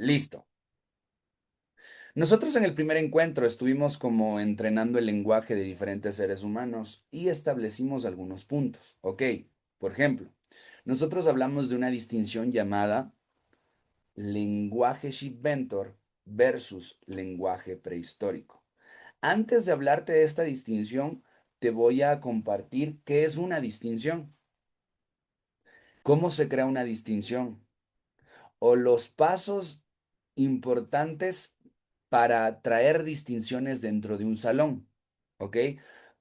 Listo. Nosotros en el primer encuentro estuvimos como entrenando el lenguaje de diferentes seres humanos y establecimos algunos puntos. Ok, por ejemplo, nosotros hablamos de una distinción llamada lenguaje shipventor versus lenguaje prehistórico. Antes de hablarte de esta distinción, te voy a compartir qué es una distinción, cómo se crea una distinción o los pasos importantes para traer distinciones dentro de un salón, ¿ok?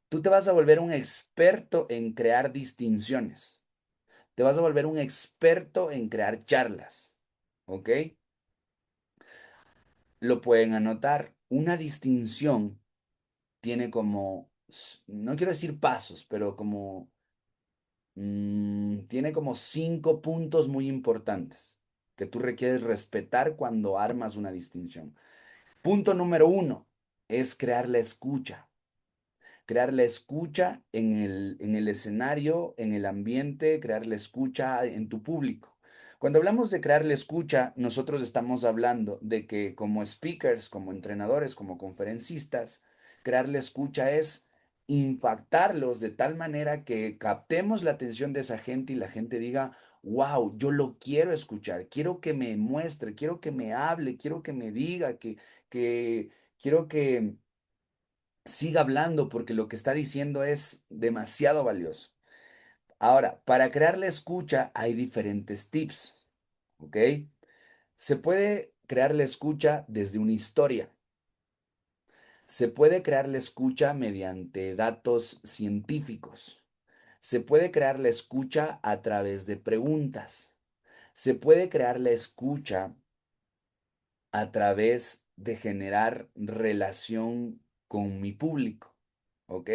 Tú te vas a volver un experto en crear distinciones, te vas a volver un experto en crear charlas, ¿ok? Lo pueden anotar. Una distinción tiene como, no quiero decir pasos, pero como, tiene como 5 puntos muy importantes que tú requieres respetar cuando armas una distinción. Punto número uno es crear la escucha. Crear la escucha en el escenario, en el ambiente, crear la escucha en tu público. Cuando hablamos de crear la escucha, nosotros estamos hablando de que como speakers, como entrenadores, como conferencistas, crear la escucha es impactarlos de tal manera que captemos la atención de esa gente y la gente diga, wow, yo lo quiero escuchar, quiero que me muestre, quiero que me hable, quiero que me diga, que quiero que siga hablando porque lo que está diciendo es demasiado valioso. Ahora, para crear la escucha hay diferentes tips, ¿ok? Se puede crear la escucha desde una historia. Se puede crear la escucha mediante datos científicos. Se puede crear la escucha a través de preguntas. Se puede crear la escucha a través de generar relación con mi público, ¿ok?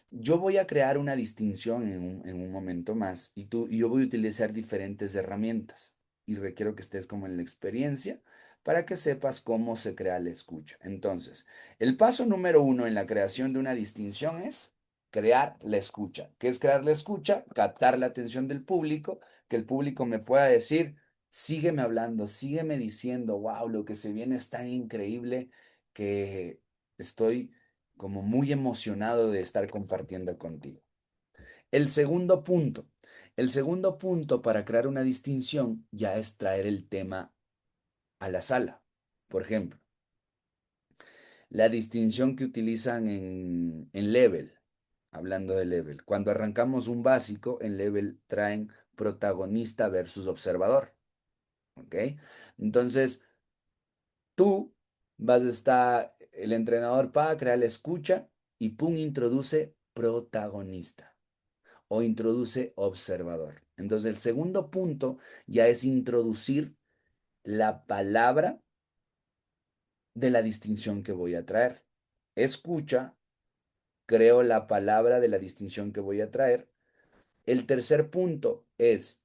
Yo voy a crear una distinción en un momento más y yo voy a utilizar diferentes herramientas y requiero que estés como en la experiencia para que sepas cómo se crea la escucha. Entonces, el paso número uno en la creación de una distinción es crear la escucha. ¿Qué es crear la escucha? Captar la atención del público, que el público me pueda decir, sígueme hablando, sígueme diciendo, wow, lo que se viene es tan increíble que estoy como muy emocionado de estar compartiendo contigo. El segundo punto, el segundo punto para crear una distinción ya es traer el tema a la sala. Por ejemplo, la distinción que utilizan en Level, hablando de Level, cuando arrancamos un básico, en Level traen protagonista versus observador, ¿ok? Entonces, tú vas a estar, el entrenador para crear la escucha y pum, introduce protagonista o introduce observador. Entonces, el segundo punto ya es introducir la palabra de la distinción que voy a traer. Escucha, creo la palabra de la distinción que voy a traer. El tercer punto es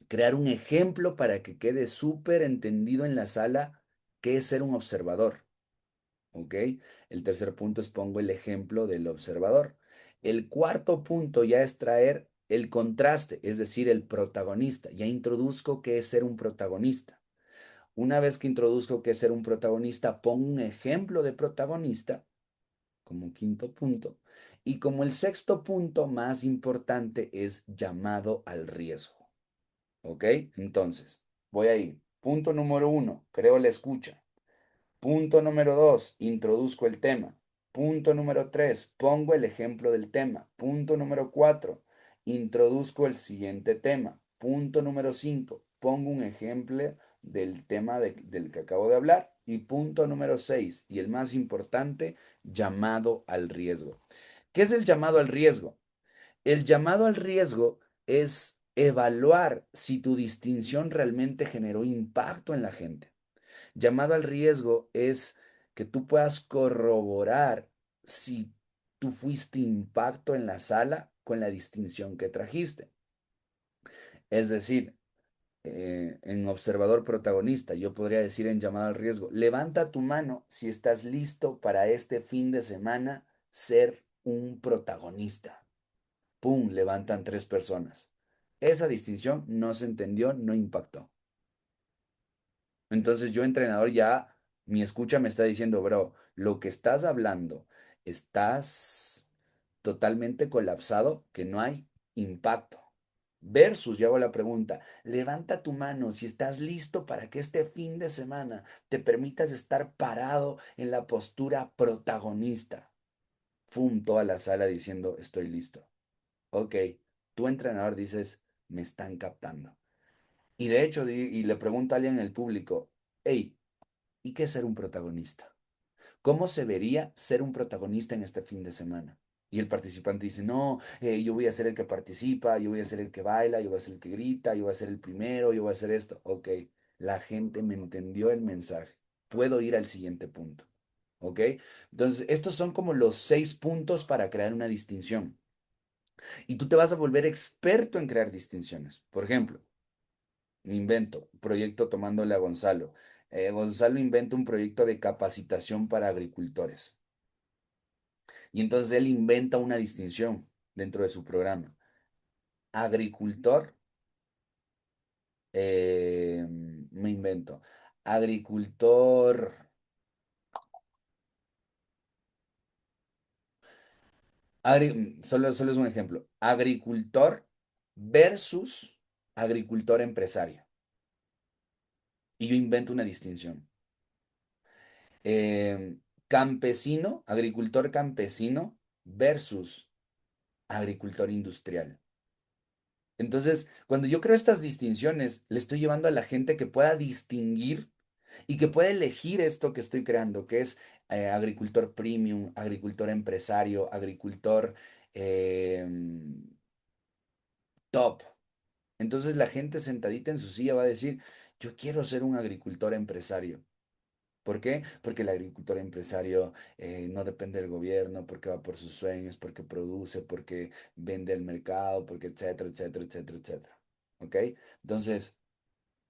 crear un ejemplo para que quede súper entendido en la sala qué es ser un observador. ¿Ok? El tercer punto es pongo el ejemplo del observador. El cuarto punto ya es traer el contraste, es decir, el protagonista. Ya introduzco qué es ser un protagonista. Una vez que introduzco qué es ser un protagonista, pongo un ejemplo de protagonista como quinto punto. Y como el sexto punto más importante es llamado al riesgo. ¿Ok? Entonces, voy ahí. Punto número uno, creo la escucha. Punto número 2, introduzco el tema. Punto número 3, pongo el ejemplo del tema. Punto número 4, introduzco el siguiente tema. Punto número 5, pongo un ejemplo del tema del que acabo de hablar. Y punto número 6, y el más importante, llamado al riesgo. ¿Qué es el llamado al riesgo? El llamado al riesgo es evaluar si tu distinción realmente generó impacto en la gente. Llamado al riesgo es que tú puedas corroborar si tú fuiste impacto en la sala con la distinción que trajiste. Es decir, en observador protagonista, yo podría decir en llamado al riesgo, levanta tu mano si estás listo para este fin de semana ser un protagonista. ¡Pum! Levantan 3 personas. Esa distinción no se entendió, no impactó. Entonces yo, entrenador, ya mi escucha me está diciendo, bro, lo que estás hablando, estás totalmente colapsado, que no hay impacto. Versus, yo hago la pregunta, levanta tu mano si estás listo para que este fin de semana te permitas estar parado en la postura protagonista. Fum, toda la sala diciendo, estoy listo. Ok, tu entrenador dices, me están captando. Y de hecho, y le pregunto a alguien en el público, hey, ¿y qué es ser un protagonista? ¿Cómo se vería ser un protagonista en este fin de semana? Y el participante dice, no, yo voy a ser el que participa, yo voy a ser el que baila, yo voy a ser el que grita, yo voy a ser el primero, yo voy a hacer esto. Ok, la gente me entendió el mensaje. Puedo ir al siguiente punto. ¿Ok? Entonces, estos son como los 6 puntos para crear una distinción. Y tú te vas a volver experto en crear distinciones. Por ejemplo, me invento, proyecto tomándole a Gonzalo. Gonzalo inventa un proyecto de capacitación para agricultores. Y entonces él inventa una distinción dentro de su programa. Agricultor, me invento. Agricultor, solo es un ejemplo. Agricultor versus agricultor empresario. Y yo invento una distinción. Campesino, agricultor campesino versus agricultor industrial. Entonces, cuando yo creo estas distinciones, le estoy llevando a la gente que pueda distinguir y que pueda elegir esto que estoy creando, que es agricultor premium, agricultor empresario, agricultor top. Entonces la gente sentadita en su silla va a decir, yo quiero ser un agricultor empresario. ¿Por qué? Porque el agricultor empresario no depende del gobierno, porque va por sus sueños, porque produce, porque vende al mercado, porque etcétera, etcétera, etcétera, etcétera. ¿Ok? Entonces,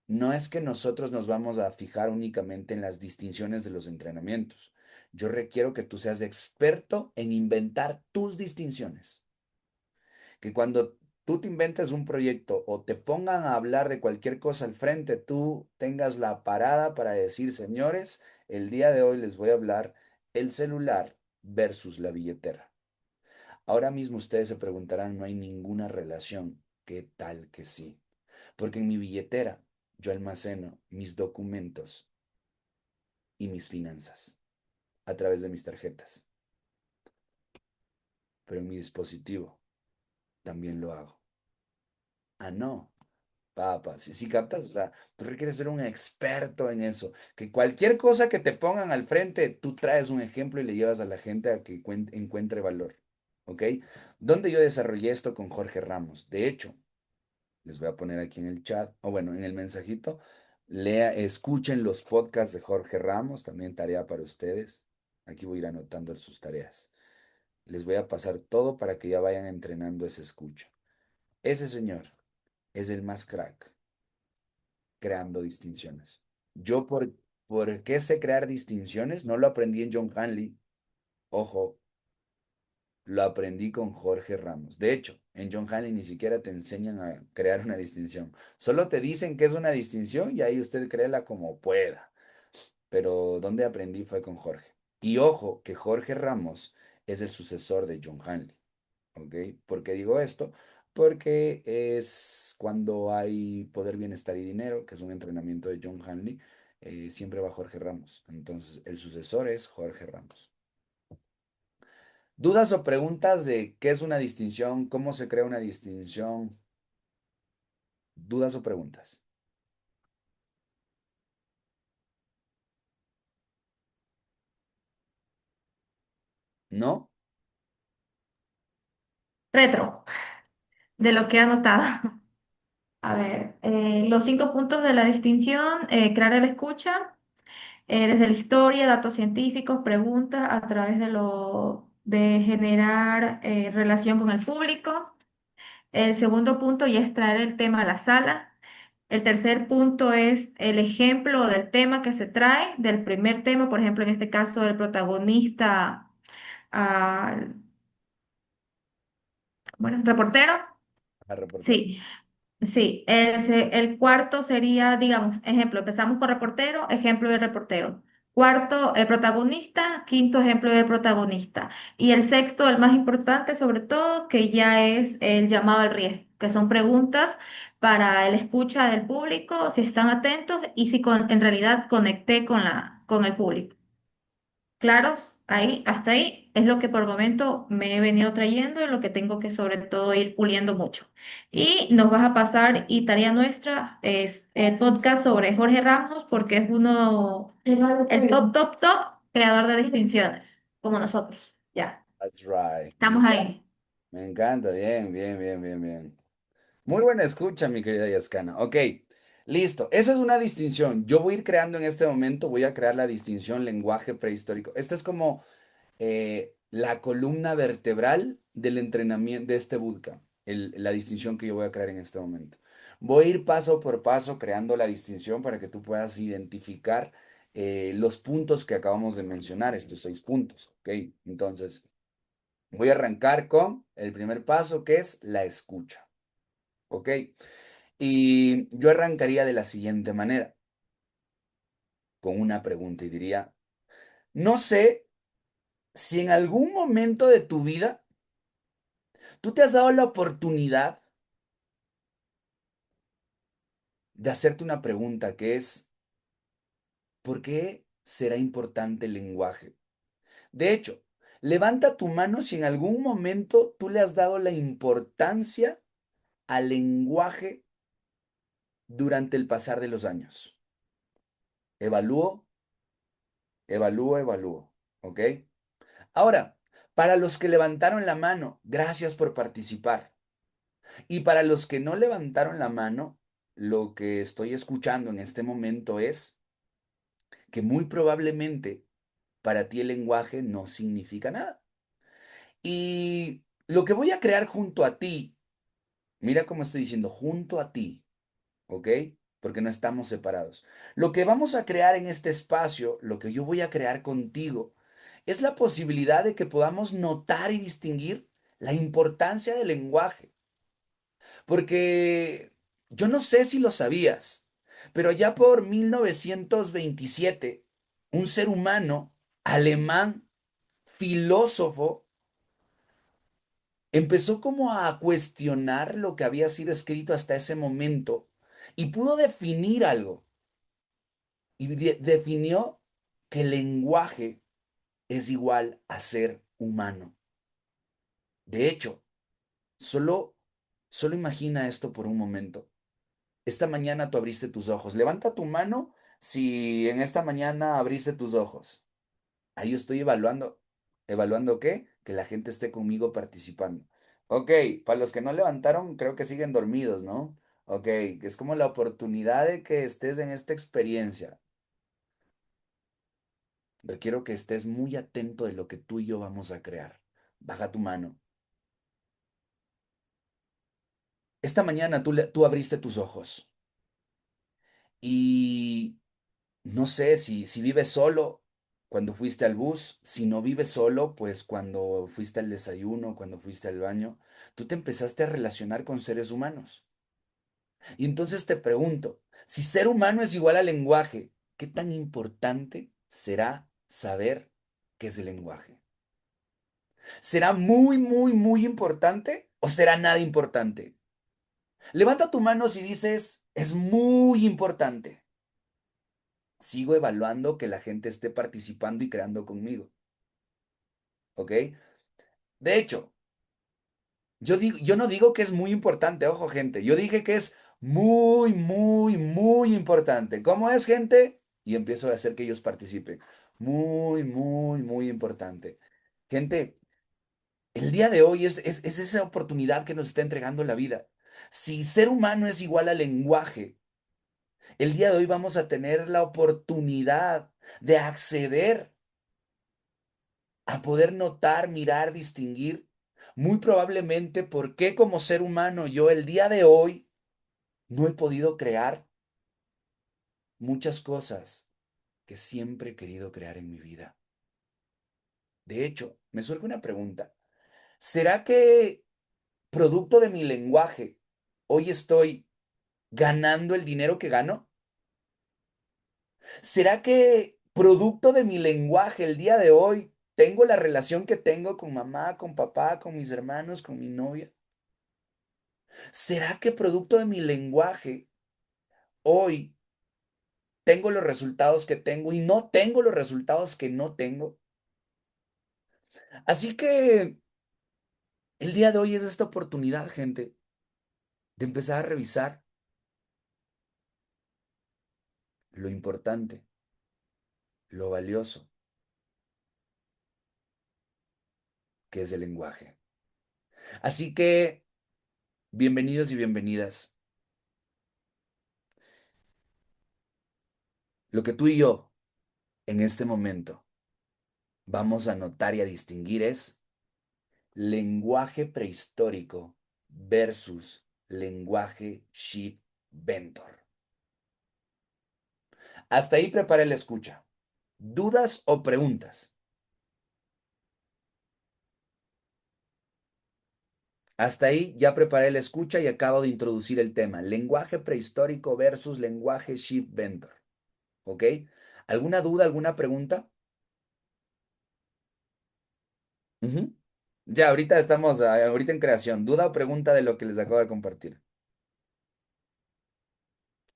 no es que nosotros nos vamos a fijar únicamente en las distinciones de los entrenamientos. Yo requiero que tú seas experto en inventar tus distinciones. Que cuando tú te inventes un proyecto o te pongan a hablar de cualquier cosa al frente, tú tengas la parada para decir, señores, el día de hoy les voy a hablar el celular versus la billetera. Ahora mismo ustedes se preguntarán, no hay ninguna relación. ¿Qué tal que sí? Porque en mi billetera yo almaceno mis documentos y mis finanzas a través de mis tarjetas, pero en mi dispositivo también lo hago. Ah, no. Papa, si captas, o sea, tú requieres ser un experto en eso. Que cualquier cosa que te pongan al frente, tú traes un ejemplo y le llevas a la gente a que encuentre valor. ¿Ok? ¿Dónde yo desarrollé esto con Jorge Ramos? De hecho, les voy a poner aquí en el chat, o bueno, en el mensajito, escuchen los podcasts de Jorge Ramos, también tarea para ustedes. Aquí voy a ir anotando sus tareas. Les voy a pasar todo para que ya vayan entrenando ese escucha. Ese señor es el más crack creando distinciones. Yo por qué sé crear distinciones, no lo aprendí en John Hanley, ojo, lo aprendí con Jorge Ramos. De hecho, en John Hanley ni siquiera te enseñan a crear una distinción. Solo te dicen que es una distinción y ahí usted créela como pueda. Pero donde aprendí fue con Jorge. Y ojo, que Jorge Ramos es el sucesor de John Hanley. ¿Ok? ¿Por qué digo esto? Porque es cuando hay poder, bienestar y dinero, que es un entrenamiento de John Hanley, siempre va Jorge Ramos. Entonces, el sucesor es Jorge Ramos. ¿Dudas o preguntas de qué es una distinción? ¿Cómo se crea una distinción? ¿Dudas o preguntas? ¿No? Retro, de lo que he anotado. A ver, los 5 puntos de la distinción, crear el escucha, desde la historia, datos científicos, preguntas, a través de generar relación con el público. El segundo punto ya es traer el tema a la sala. El tercer punto es el ejemplo del tema que se trae, del primer tema, por ejemplo, en este caso, el protagonista, ah, bueno, reportero. A reportero. Sí, Sí, el cuarto sería, digamos, ejemplo, empezamos con reportero, ejemplo de reportero. Cuarto, protagonista, quinto ejemplo de protagonista. Y el sexto, el más importante sobre todo, que ya es el llamado al riesgo, que son preguntas para el escucha del público, si están atentos y si en realidad conecté con el público. Claros, ahí, hasta ahí es lo que por el momento me he venido trayendo y lo que tengo que sobre todo ir puliendo mucho. Y nos vas a pasar, y tarea nuestra es el podcast sobre Jorge Ramos, porque es el top creador de distinciones, como nosotros. Ya, That's right. estamos ahí. Me encanta, bien, bien, bien, bien, bien. Muy buena escucha, mi querida Yaskana. Ok, listo. Esa es una distinción. Yo voy a ir creando en este momento, voy a crear la distinción lenguaje prehistórico. Esta es como la columna vertebral del entrenamiento de este bootcamp, la distinción que yo voy a crear en este momento. Voy a ir paso por paso creando la distinción para que tú puedas identificar los puntos que acabamos de mencionar, estos 6 puntos, ¿ok? Entonces, voy a arrancar con el primer paso que es la escucha, ¿ok? Y yo arrancaría de la siguiente manera, con una pregunta y diría, no sé si en algún momento de tu vida tú te has dado la oportunidad de hacerte una pregunta que es, ¿por qué será importante el lenguaje? De hecho, levanta tu mano si en algún momento tú le has dado la importancia al lenguaje durante el pasar de los años. Evalúo, evalúo, ¿ok? Ahora, para los que levantaron la mano, gracias por participar. Y para los que no levantaron la mano, lo que estoy escuchando en este momento es que muy probablemente para ti el lenguaje no significa nada. Y lo que voy a crear junto a ti, mira cómo estoy diciendo, junto a ti, ¿ok? Porque no estamos separados. Lo que vamos a crear en este espacio, lo que yo voy a crear contigo, es la posibilidad de que podamos notar y distinguir la importancia del lenguaje. Porque yo no sé si lo sabías, pero ya por 1927, un ser humano alemán, filósofo, empezó como a cuestionar lo que había sido escrito hasta ese momento y pudo definir algo. Y definió que el lenguaje es igual a ser humano. De hecho, solo, solo imagina esto por un momento. Esta mañana tú abriste tus ojos. Levanta tu mano si en esta mañana abriste tus ojos. Ahí yo estoy evaluando. ¿Evaluando qué? Que la gente esté conmigo participando. Ok, para los que no levantaron, creo que siguen dormidos, ¿no? Ok, que es como la oportunidad de que estés en esta experiencia. Requiero que estés muy atento de lo que tú y yo vamos a crear. Baja tu mano. Esta mañana tú abriste tus ojos y no sé si vives solo cuando fuiste al bus, si no vives solo, pues cuando fuiste al desayuno, cuando fuiste al baño, tú te empezaste a relacionar con seres humanos. Y entonces te pregunto, si ser humano es igual al lenguaje, ¿qué tan importante será saber qué es el lenguaje? ¿Será muy, muy, muy importante o será nada importante? Levanta tu mano si dices, es muy importante. Sigo evaluando que la gente esté participando y creando conmigo. ¿Ok? De hecho, yo no digo que es muy importante, ojo, gente. Yo dije que es muy, muy, muy importante. ¿Cómo es, gente? Y empiezo a hacer que ellos participen. Muy, muy, muy importante. Gente, el día de hoy es esa oportunidad que nos está entregando la vida. Si ser humano es igual al lenguaje, el día de hoy vamos a tener la oportunidad de acceder a poder notar, mirar, distinguir, muy probablemente por qué como ser humano yo el día de hoy no he podido crear muchas cosas que siempre he querido crear en mi vida. De hecho, me surge una pregunta. ¿Será que producto de mi lenguaje, hoy estoy ganando el dinero que gano? ¿Será que producto de mi lenguaje el día de hoy tengo la relación que tengo con mamá, con papá, con mis hermanos, con mi novia? ¿Será que producto de mi lenguaje hoy tengo los resultados que tengo y no tengo los resultados que no tengo? Así que el día de hoy es esta oportunidad, gente, de empezar a revisar lo importante, lo valioso que es el lenguaje. Así que, bienvenidos y bienvenidas. Lo que tú y yo en este momento vamos a notar y a distinguir es lenguaje prehistórico versus lenguaje Shipventor. Hasta ahí prepare la escucha. ¿Dudas o preguntas? Hasta ahí ya preparé la escucha y acabo de introducir el tema. Lenguaje prehistórico versus lenguaje Shipventor. ¿Ok? ¿Alguna duda, alguna pregunta? Ujú. Ya, ahorita estamos, ahorita en creación. ¿Duda o pregunta de lo que les acabo de compartir?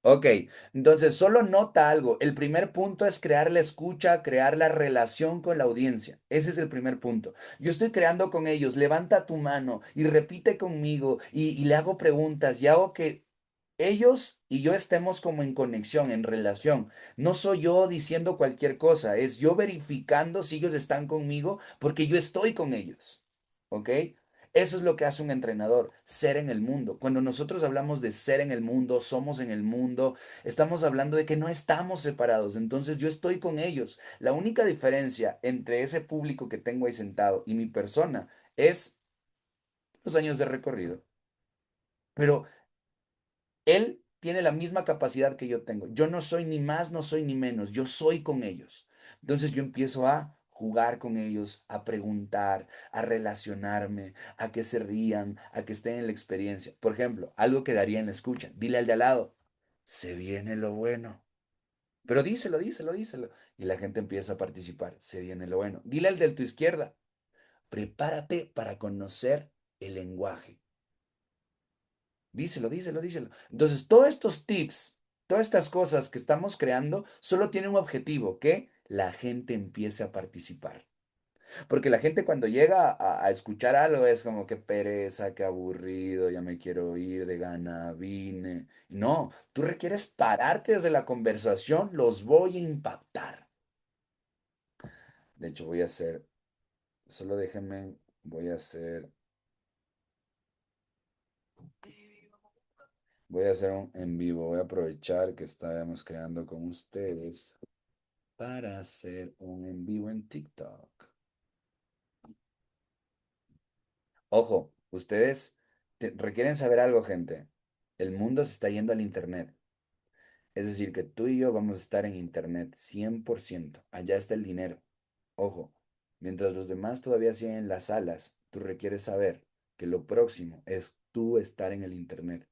Ok, entonces solo nota algo. El primer punto es crear la escucha, crear la relación con la audiencia. Ese es el primer punto. Yo estoy creando con ellos. Levanta tu mano y repite conmigo y le hago preguntas y hago que ellos y yo estemos como en conexión, en relación. No soy yo diciendo cualquier cosa, es yo verificando si ellos están conmigo porque yo estoy con ellos. ¿Ok? Eso es lo que hace un entrenador, ser en el mundo. Cuando nosotros hablamos de ser en el mundo, somos en el mundo, estamos hablando de que no estamos separados. Entonces yo estoy con ellos. La única diferencia entre ese público que tengo ahí sentado y mi persona es los años de recorrido. Pero él tiene la misma capacidad que yo tengo. Yo no soy ni más, no soy ni menos. Yo soy con ellos. Entonces yo empiezo a jugar con ellos, a preguntar, a relacionarme, a que se rían, a que estén en la experiencia. Por ejemplo, algo que daría en la escucha. Dile al de al lado, se viene lo bueno. Pero díselo, díselo, díselo. Y la gente empieza a participar. Se viene lo bueno. Dile al de tu izquierda, prepárate para conocer el lenguaje. Díselo, díselo, díselo. Entonces, todos estos tips, todas estas cosas que estamos creando, solo tienen un objetivo, que la gente empiece a participar. Porque la gente cuando llega a escuchar algo es como que pereza, qué aburrido, ya me quiero ir de gana, vine. No, tú requieres pararte desde la conversación, los voy a impactar. De hecho, voy a hacer, solo déjenme, voy a hacer, voy a hacer un en vivo, voy a aprovechar que estábamos creando con ustedes para hacer un en vivo en TikTok. Ojo, ustedes requieren saber algo, gente. El mundo se está yendo al Internet. Es decir, que tú y yo vamos a estar en Internet 100%. Allá está el dinero. Ojo, mientras los demás todavía siguen en las salas, tú requieres saber que lo próximo es tú estar en el Internet.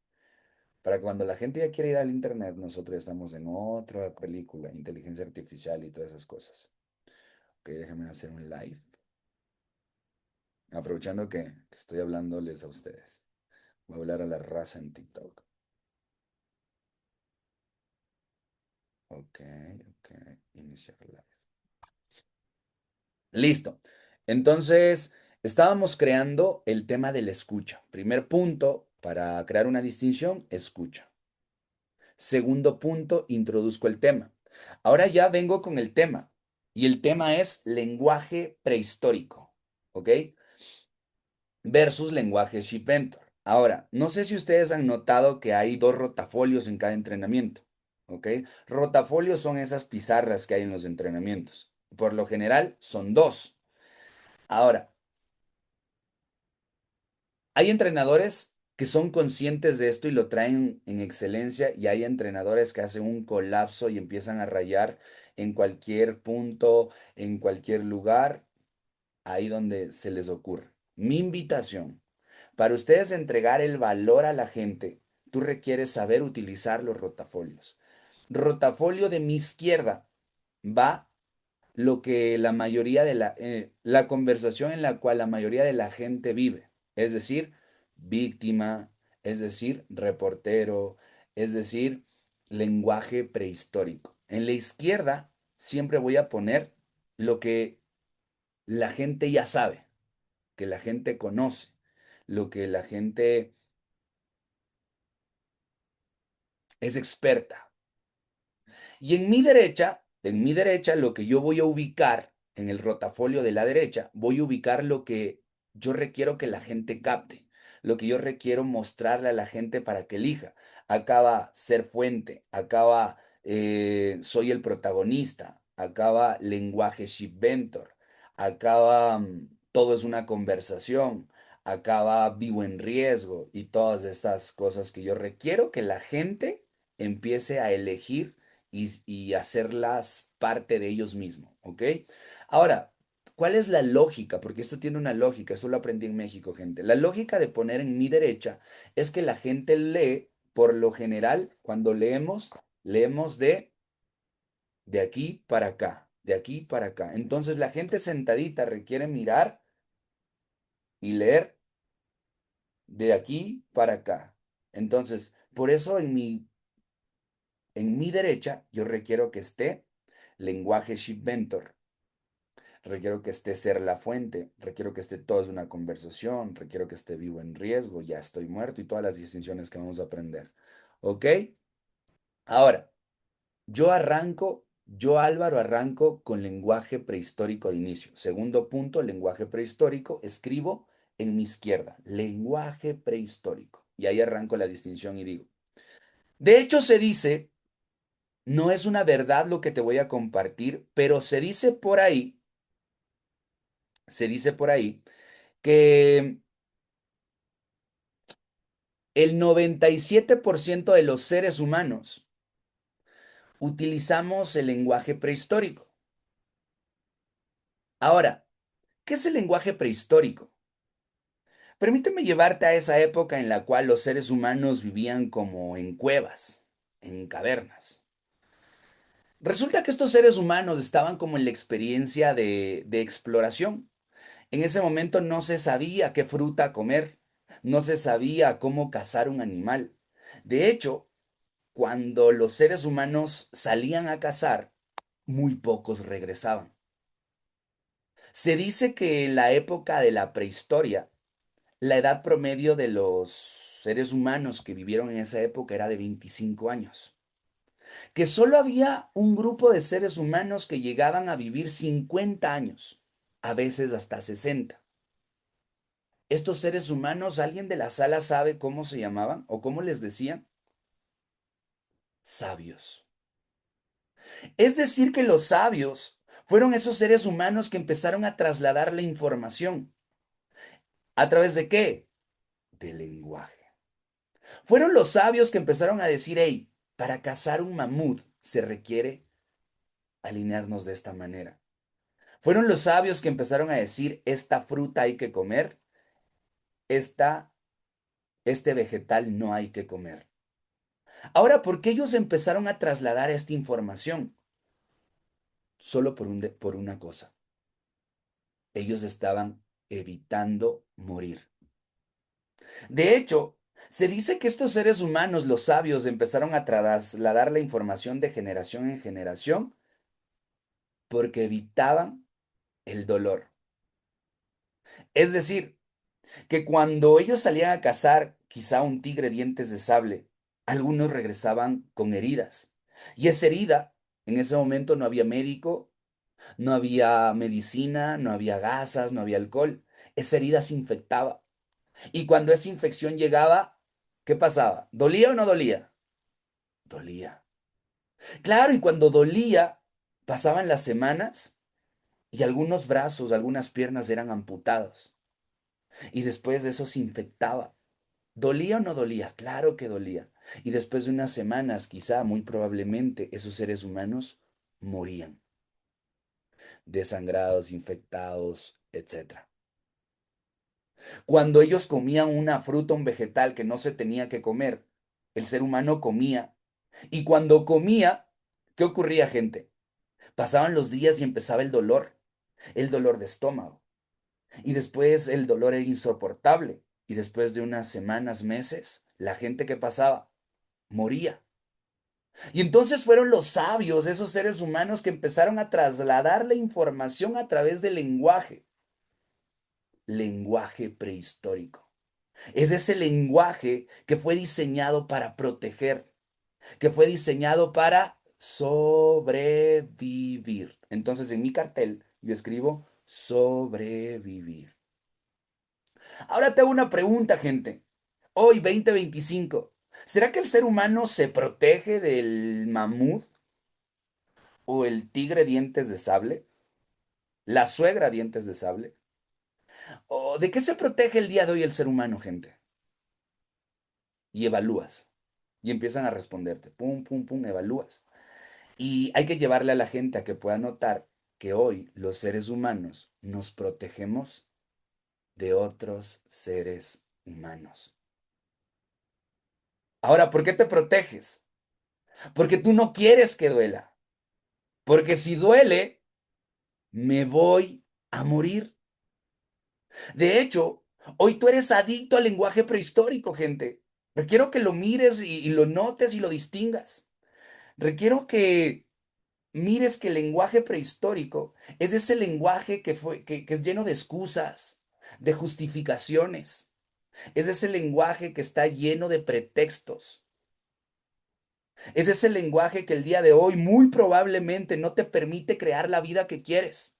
Para cuando la gente ya quiera ir al Internet, nosotros ya estamos en otra película, inteligencia artificial y todas esas cosas. Ok, déjame hacer un live. Aprovechando que estoy hablándoles a ustedes. Voy a hablar a la raza en TikTok. Ok, ok. Iniciar live. Listo. Entonces, estábamos creando el tema de la escucha. Primer punto, para crear una distinción, escucha. Segundo punto, introduzco el tema. Ahora ya vengo con el tema. Y el tema es lenguaje prehistórico. ¿Ok? Versus lenguaje Shipventor. Ahora, no sé si ustedes han notado que hay dos rotafolios en cada entrenamiento, ¿ok? Rotafolios son esas pizarras que hay en los entrenamientos. Por lo general son dos. Ahora, hay entrenadores que son conscientes de esto y lo traen en excelencia y hay entrenadores que hacen un colapso y empiezan a rayar en cualquier punto, en cualquier lugar, ahí donde se les ocurre. Mi invitación para ustedes entregar el valor a la gente, tú requieres saber utilizar los rotafolios. Rotafolio de mi izquierda va lo que la mayoría de la conversación en la cual la mayoría de la gente vive, es decir, víctima, es decir, reportero, es decir, lenguaje prehistórico. En la izquierda siempre voy a poner lo que la gente ya sabe, que la gente conoce, lo que la gente es experta. Y en mi derecha, lo que yo voy a ubicar en el rotafolio de la derecha, voy a ubicar lo que yo requiero que la gente capte, lo que yo requiero mostrarle a la gente para que elija. Acá va ser fuente, acá va soy el protagonista, acá va lenguaje shipventor, acá va todo es una conversación, acá va vivo en riesgo y todas estas cosas que yo requiero que la gente empiece a elegir y hacerlas parte de ellos mismos, ¿ok? Ahora, ¿cuál es la lógica? Porque esto tiene una lógica, eso lo aprendí en México, gente. La lógica de poner en mi derecha es que la gente lee, por lo general, cuando leemos, leemos de aquí para acá, de aquí para acá. Entonces la gente sentadita requiere mirar y leer de aquí para acá. Entonces, por eso en mi derecha yo requiero que esté lenguaje shipventor. Requiero que esté ser la fuente, requiero que esté todo es una conversación, requiero que esté vivo en riesgo, ya estoy muerto y todas las distinciones que vamos a aprender. ¿Ok? Ahora, yo Álvaro arranco con lenguaje prehistórico de inicio. Segundo punto, lenguaje prehistórico, escribo en mi izquierda, lenguaje prehistórico. Y ahí arranco la distinción y digo, de hecho se dice, no es una verdad lo que te voy a compartir, pero se dice por ahí que el 97% de los seres humanos utilizamos el lenguaje prehistórico. Ahora, ¿qué es el lenguaje prehistórico? Permíteme llevarte a esa época en la cual los seres humanos vivían como en cuevas, en cavernas. Resulta que estos seres humanos estaban como en la experiencia de exploración. En ese momento no se sabía qué fruta comer, no se sabía cómo cazar un animal. De hecho, cuando los seres humanos salían a cazar, muy pocos regresaban. Se dice que en la época de la prehistoria, la edad promedio de los seres humanos que vivieron en esa época era de 25 años. Que solo había un grupo de seres humanos que llegaban a vivir 50 años, a veces hasta 60. Estos seres humanos, ¿alguien de la sala sabe cómo se llamaban o cómo les decían? Sabios. Es decir, que los sabios fueron esos seres humanos que empezaron a trasladar la información. ¿A través de qué? Del lenguaje. Fueron los sabios que empezaron a decir, hey, para cazar un mamut se requiere alinearnos de esta manera. Fueron los sabios que empezaron a decir, esta fruta hay que comer, esta, este vegetal no hay que comer. Ahora, ¿por qué ellos empezaron a trasladar esta información? Solo por una cosa. Ellos estaban evitando morir. De hecho, se dice que estos seres humanos, los sabios, empezaron a trasladar la información de generación en generación porque evitaban el dolor. Es decir, que cuando ellos salían a cazar quizá un tigre dientes de sable, algunos regresaban con heridas. Y esa herida, en ese momento no había médico, no había medicina, no había gasas, no había alcohol. Esa herida se infectaba. Y cuando esa infección llegaba, ¿qué pasaba? ¿Dolía o no dolía? Dolía. Claro, y cuando dolía, pasaban las semanas y algunos brazos, algunas piernas eran amputados. Y después de eso se infectaba. ¿Dolía o no dolía? Claro que dolía. Y después de unas semanas, quizá, muy probablemente, esos seres humanos morían, desangrados, infectados, etcétera. Cuando ellos comían una fruta, un vegetal que no se tenía que comer, el ser humano comía. Y cuando comía, ¿qué ocurría, gente? Pasaban los días y empezaba el dolor de estómago. Y después el dolor era insoportable. Y después de unas semanas, meses, la gente que pasaba moría. Y entonces fueron los sabios, esos seres humanos que empezaron a trasladar la información a través del lenguaje prehistórico. Es ese lenguaje que fue diseñado para proteger, que fue diseñado para sobrevivir. Entonces en mi cartel yo escribo sobrevivir. Ahora te hago una pregunta, gente. Hoy, 2025, ¿será que el ser humano se protege del mamut o el tigre dientes de sable? ¿La suegra dientes de sable? ¿O de qué se protege el día de hoy el ser humano, gente? Y evalúas. Y empiezan a responderte. Pum, pum, pum, evalúas. Y hay que llevarle a la gente a que pueda notar que hoy los seres humanos nos protegemos de otros seres humanos. Ahora, ¿por qué te proteges? Porque tú no quieres que duela. Porque si duele, me voy a morir. De hecho, hoy tú eres adicto al lenguaje prehistórico, gente. Requiero que lo mires y lo notes y lo distingas. Requiero que mires que el lenguaje prehistórico es ese lenguaje que es lleno de excusas, de justificaciones. Es ese lenguaje que está lleno de pretextos. Es ese lenguaje que el día de hoy muy probablemente no te permite crear la vida que quieres.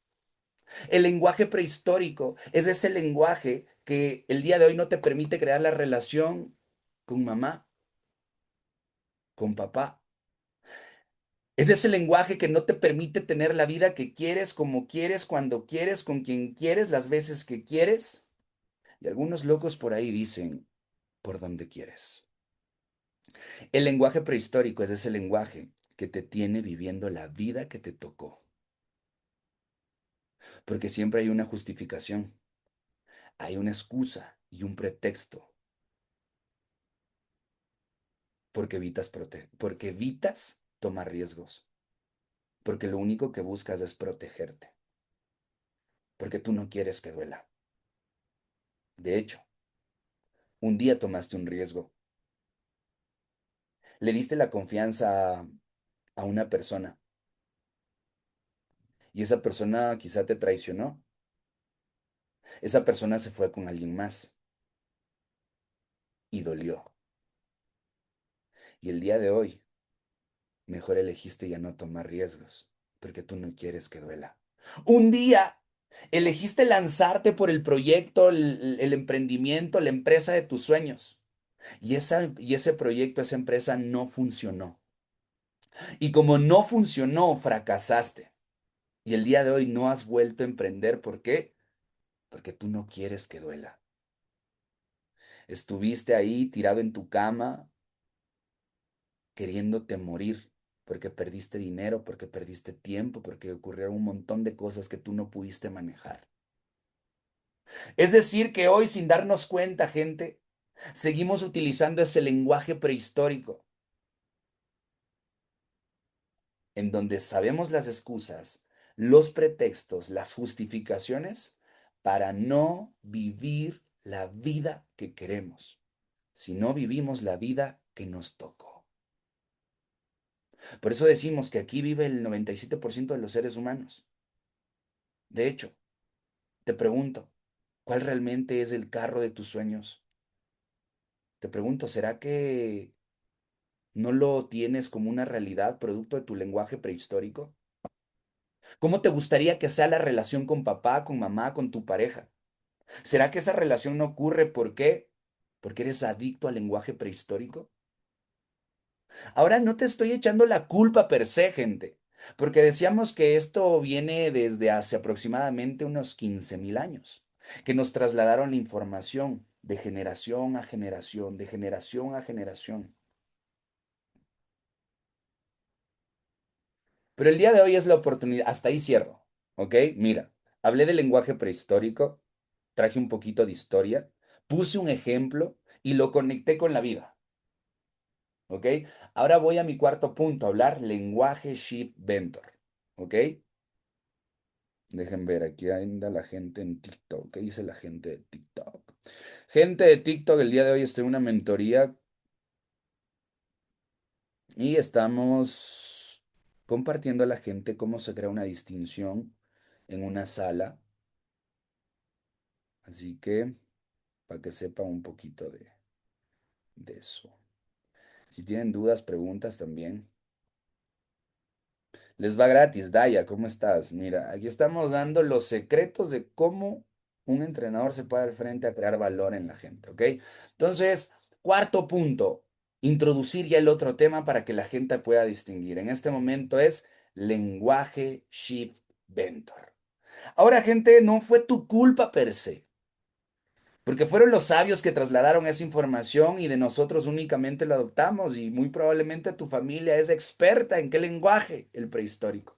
El lenguaje prehistórico es ese lenguaje que el día de hoy no te permite crear la relación con mamá, con papá. Es ese lenguaje que no te permite tener la vida que quieres, como quieres, cuando quieres, con quien quieres, las veces que quieres. Y algunos locos por ahí dicen, por donde quieres. El lenguaje prehistórico es ese lenguaje que te tiene viviendo la vida que te tocó. Porque siempre hay una justificación, hay una excusa y un pretexto porque evitas tomar riesgos, porque lo único que buscas es protegerte, porque tú no quieres que duela. De hecho, un día tomaste un riesgo, le diste la confianza a una persona y esa persona quizá te traicionó, esa persona se fue con alguien más y dolió. Y el día de hoy, mejor elegiste ya no tomar riesgos, porque tú no quieres que duela. Un día elegiste lanzarte por el proyecto, el emprendimiento, la empresa de tus sueños. Y ese proyecto, esa empresa no funcionó. Y como no funcionó, fracasaste. Y el día de hoy no has vuelto a emprender. ¿Por qué? Porque tú no quieres que duela. Estuviste ahí tirado en tu cama, queriéndote morir, porque perdiste dinero, porque perdiste tiempo, porque ocurrieron un montón de cosas que tú no pudiste manejar. Es decir, que hoy, sin darnos cuenta, gente, seguimos utilizando ese lenguaje prehistórico, en donde sabemos las excusas, los pretextos, las justificaciones para no vivir la vida que queremos, si no vivimos la vida que nos tocó. Por eso decimos que aquí vive el 97% de los seres humanos. De hecho, te pregunto, ¿cuál realmente es el carro de tus sueños? Te pregunto, ¿será que no lo tienes como una realidad producto de tu lenguaje prehistórico? ¿Cómo te gustaría que sea la relación con papá, con mamá, con tu pareja? ¿Será que esa relación no ocurre? ¿Por qué? Porque eres adicto al lenguaje prehistórico. Ahora no te estoy echando la culpa per se, gente, porque decíamos que esto viene desde hace aproximadamente unos 15.000 años, que nos trasladaron la información de generación a generación, de generación a generación. Pero el día de hoy es la oportunidad, hasta ahí cierro, ¿ok? Mira, hablé del lenguaje prehistórico, traje un poquito de historia, puse un ejemplo y lo conecté con la vida. ¿Ok? Ahora voy a mi cuarto punto, hablar lenguaje Shipventor. ¿Ok? Dejen ver, aquí anda la gente en TikTok. ¿Qué dice la gente de TikTok? Gente de TikTok, el día de hoy estoy en una mentoría y estamos compartiendo a la gente cómo se crea una distinción en una sala. Así que, para que sepan un poquito de eso. Si tienen dudas, preguntas también. Les va gratis, Daya, ¿cómo estás? Mira, aquí estamos dando los secretos de cómo un entrenador se para al frente a crear valor en la gente, ¿ok? Entonces, cuarto punto, introducir ya el otro tema para que la gente pueda distinguir. En este momento es lenguaje Shift Ventor. Ahora, gente, no fue tu culpa per se, porque fueron los sabios que trasladaron esa información y de nosotros únicamente lo adoptamos y muy probablemente tu familia es experta en qué lenguaje, el prehistórico.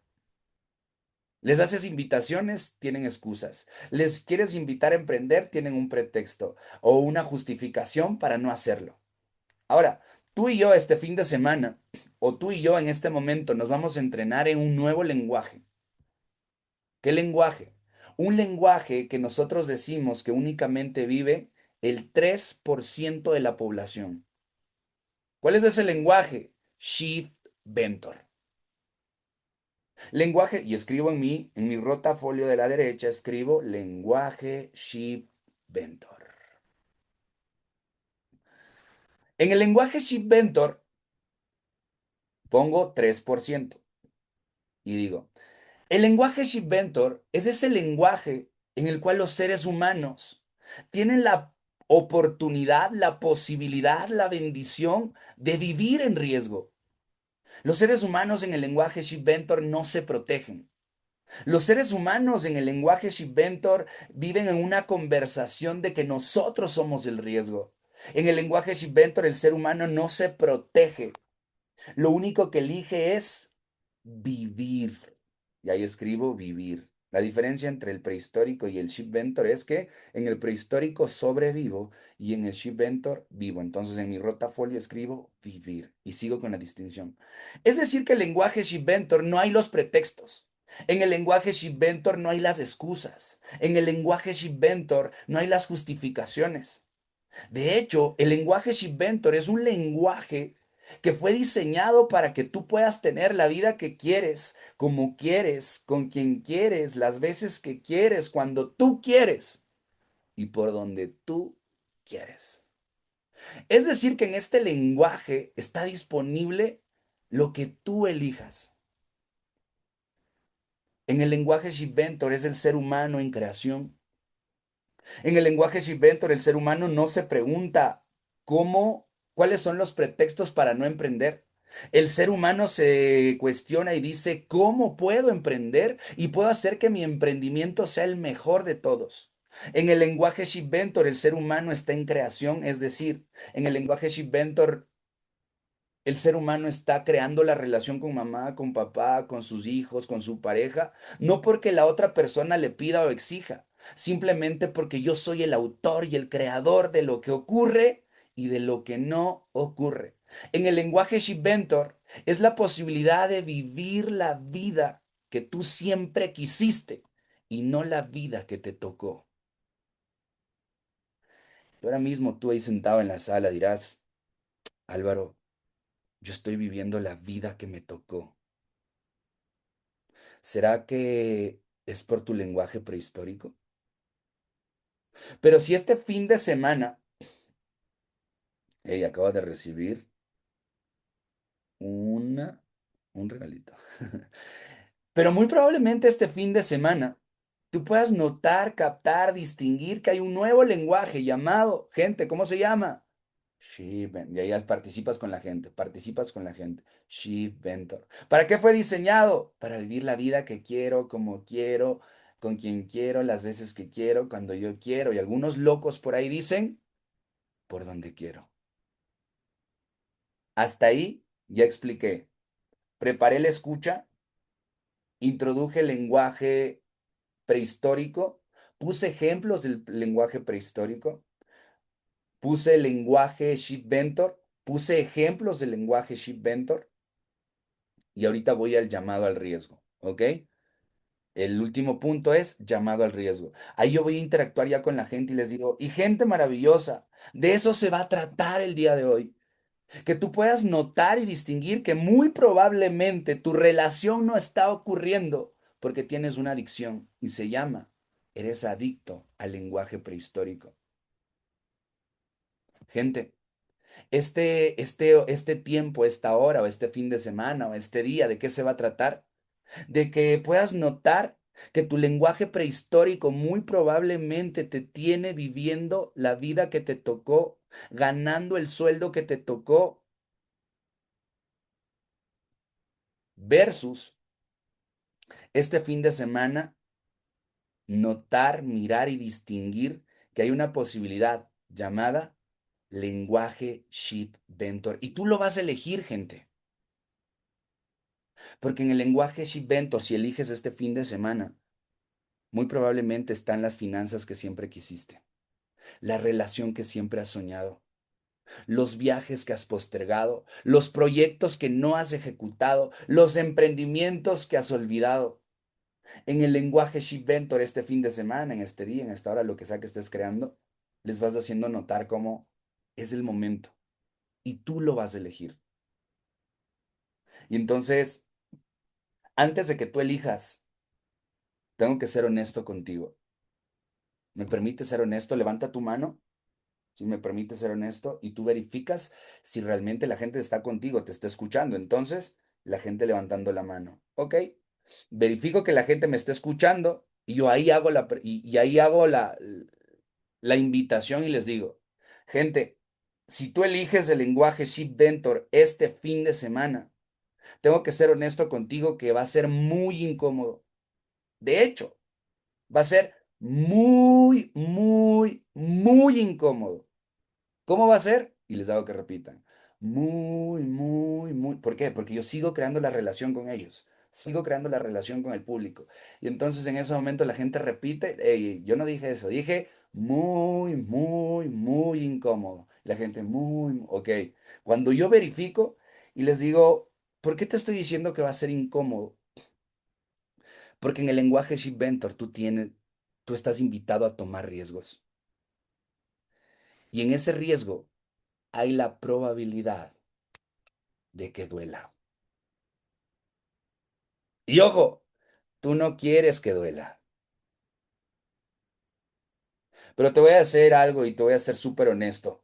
Les haces invitaciones, tienen excusas. Les quieres invitar a emprender, tienen un pretexto o una justificación para no hacerlo. Ahora, tú y yo este fin de semana, o tú y yo en este momento, nos vamos a entrenar en un nuevo lenguaje. ¿Qué lenguaje? Un lenguaje que nosotros decimos que únicamente vive el 3% de la población. ¿Cuál es ese lenguaje? Shift Ventor. Lenguaje, y escribo en mi rotafolio de la derecha, escribo lenguaje Shipventor. En el lenguaje Shipventor pongo 3% y digo, el lenguaje Shipventor es ese lenguaje en el cual los seres humanos tienen la oportunidad, la posibilidad, la bendición de vivir en riesgo. Los seres humanos en el lenguaje Shipventor no se protegen. Los seres humanos en el lenguaje Shipventor viven en una conversación de que nosotros somos el riesgo. En el lenguaje Shipventor el ser humano no se protege. Lo único que elige es vivir. Y ahí escribo vivir. La diferencia entre el prehistórico y el Shipventor es que en el prehistórico sobrevivo y en el Shipventor vivo. Entonces en mi rotafolio escribo vivir y sigo con la distinción. Es decir, que el lenguaje Shipventor no hay los pretextos. En el lenguaje Shipventor no hay las excusas. En el lenguaje Shipventor no hay las justificaciones. De hecho, el lenguaje Shipventor es un lenguaje que fue diseñado para que tú puedas tener la vida que quieres, como quieres, con quien quieres, las veces que quieres, cuando tú quieres y por donde tú quieres. Es decir, que en este lenguaje está disponible lo que tú elijas. En el lenguaje Shipventor es el ser humano en creación. En el lenguaje Shipventor, el ser humano no se pregunta cuáles son los pretextos para no emprender. El ser humano se cuestiona y dice, ¿cómo puedo emprender y puedo hacer que mi emprendimiento sea el mejor de todos? En el lenguaje Shipventor, el ser humano está en creación, es decir, en el lenguaje Shipventor, el ser humano está creando la relación con mamá, con papá, con sus hijos, con su pareja, no porque la otra persona le pida o exija, simplemente porque yo soy el autor y el creador de lo que ocurre y de lo que no ocurre. En el lenguaje Shipventor es la posibilidad de vivir la vida que tú siempre quisiste y no la vida que te tocó. Y ahora mismo tú ahí sentado en la sala dirás, Álvaro, yo estoy viviendo la vida que me tocó. ¿Será que es por tu lenguaje prehistórico? Pero si este fin de semana, hey, acabas de recibir una, un regalito. Pero muy probablemente este fin de semana tú puedas notar, captar, distinguir que hay un nuevo lenguaje llamado, gente, ¿cómo se llama? Shipventor. Y ahí participas con la gente, participas con la gente. Shipventor. ¿Para qué fue diseñado? Para vivir la vida que quiero, como quiero, con quien quiero, las veces que quiero, cuando yo quiero. Y algunos locos por ahí dicen, por donde quiero. Hasta ahí ya expliqué. Preparé la escucha, introduje el lenguaje prehistórico, puse ejemplos del lenguaje prehistórico, puse el lenguaje Shipventor, Puse ejemplos del lenguaje Shift Ventor y ahorita voy al llamado al riesgo, ¿ok? El último punto es llamado al riesgo. Ahí yo voy a interactuar ya con la gente y les digo, y gente maravillosa, de eso se va a tratar el día de hoy. Que tú puedas notar y distinguir que muy probablemente tu relación no está ocurriendo porque tienes una adicción y se llama, eres adicto al lenguaje prehistórico. Gente, este tiempo, esta hora o este fin de semana o este día, ¿de qué se va a tratar? De que puedas notar que tu lenguaje prehistórico muy probablemente te tiene viviendo la vida que te tocó, ganando el sueldo que te tocó, versus este fin de semana notar, mirar y distinguir que hay una posibilidad llamada lenguaje Shift Ventor. Y tú lo vas a elegir, gente. Porque en el lenguaje Shift Ventor, si eliges este fin de semana, muy probablemente están las finanzas que siempre quisiste, la relación que siempre has soñado, los viajes que has postergado, los proyectos que no has ejecutado, los emprendimientos que has olvidado. En el lenguaje Shipventor este fin de semana, en este día, en esta hora, lo que sea que estés creando, les vas haciendo notar cómo es el momento y tú lo vas a elegir. Y entonces, antes de que tú elijas, tengo que ser honesto contigo. ¿Me permite ser honesto? Levanta tu mano. Si me permite ser honesto, y tú verificas si realmente la gente está contigo, te está escuchando. Entonces, la gente levantando la mano. Ok, verifico que la gente me está escuchando y yo ahí hago y ahí hago la invitación y les digo, gente, si tú eliges el lenguaje Ship Ventor este fin de semana, tengo que ser honesto contigo que va a ser muy incómodo. De hecho, va a ser muy, muy, muy incómodo. ¿Cómo va a ser? Y les hago que repitan. Muy, muy, muy. ¿Por qué? Porque yo sigo creando la relación con ellos. Sigo creando la relación con el público. Y entonces en ese momento la gente repite, "Ey, yo no dije eso, dije muy, muy, muy incómodo. Y la gente, muy, ok. Cuando yo verifico y les digo, ¿por qué te estoy diciendo que va a ser incómodo? Porque en el lenguaje Shipventor tú estás invitado a tomar riesgos. Y en ese riesgo hay la probabilidad de que duela. Y ojo, tú no quieres que duela, pero te voy a hacer algo y te voy a ser súper honesto.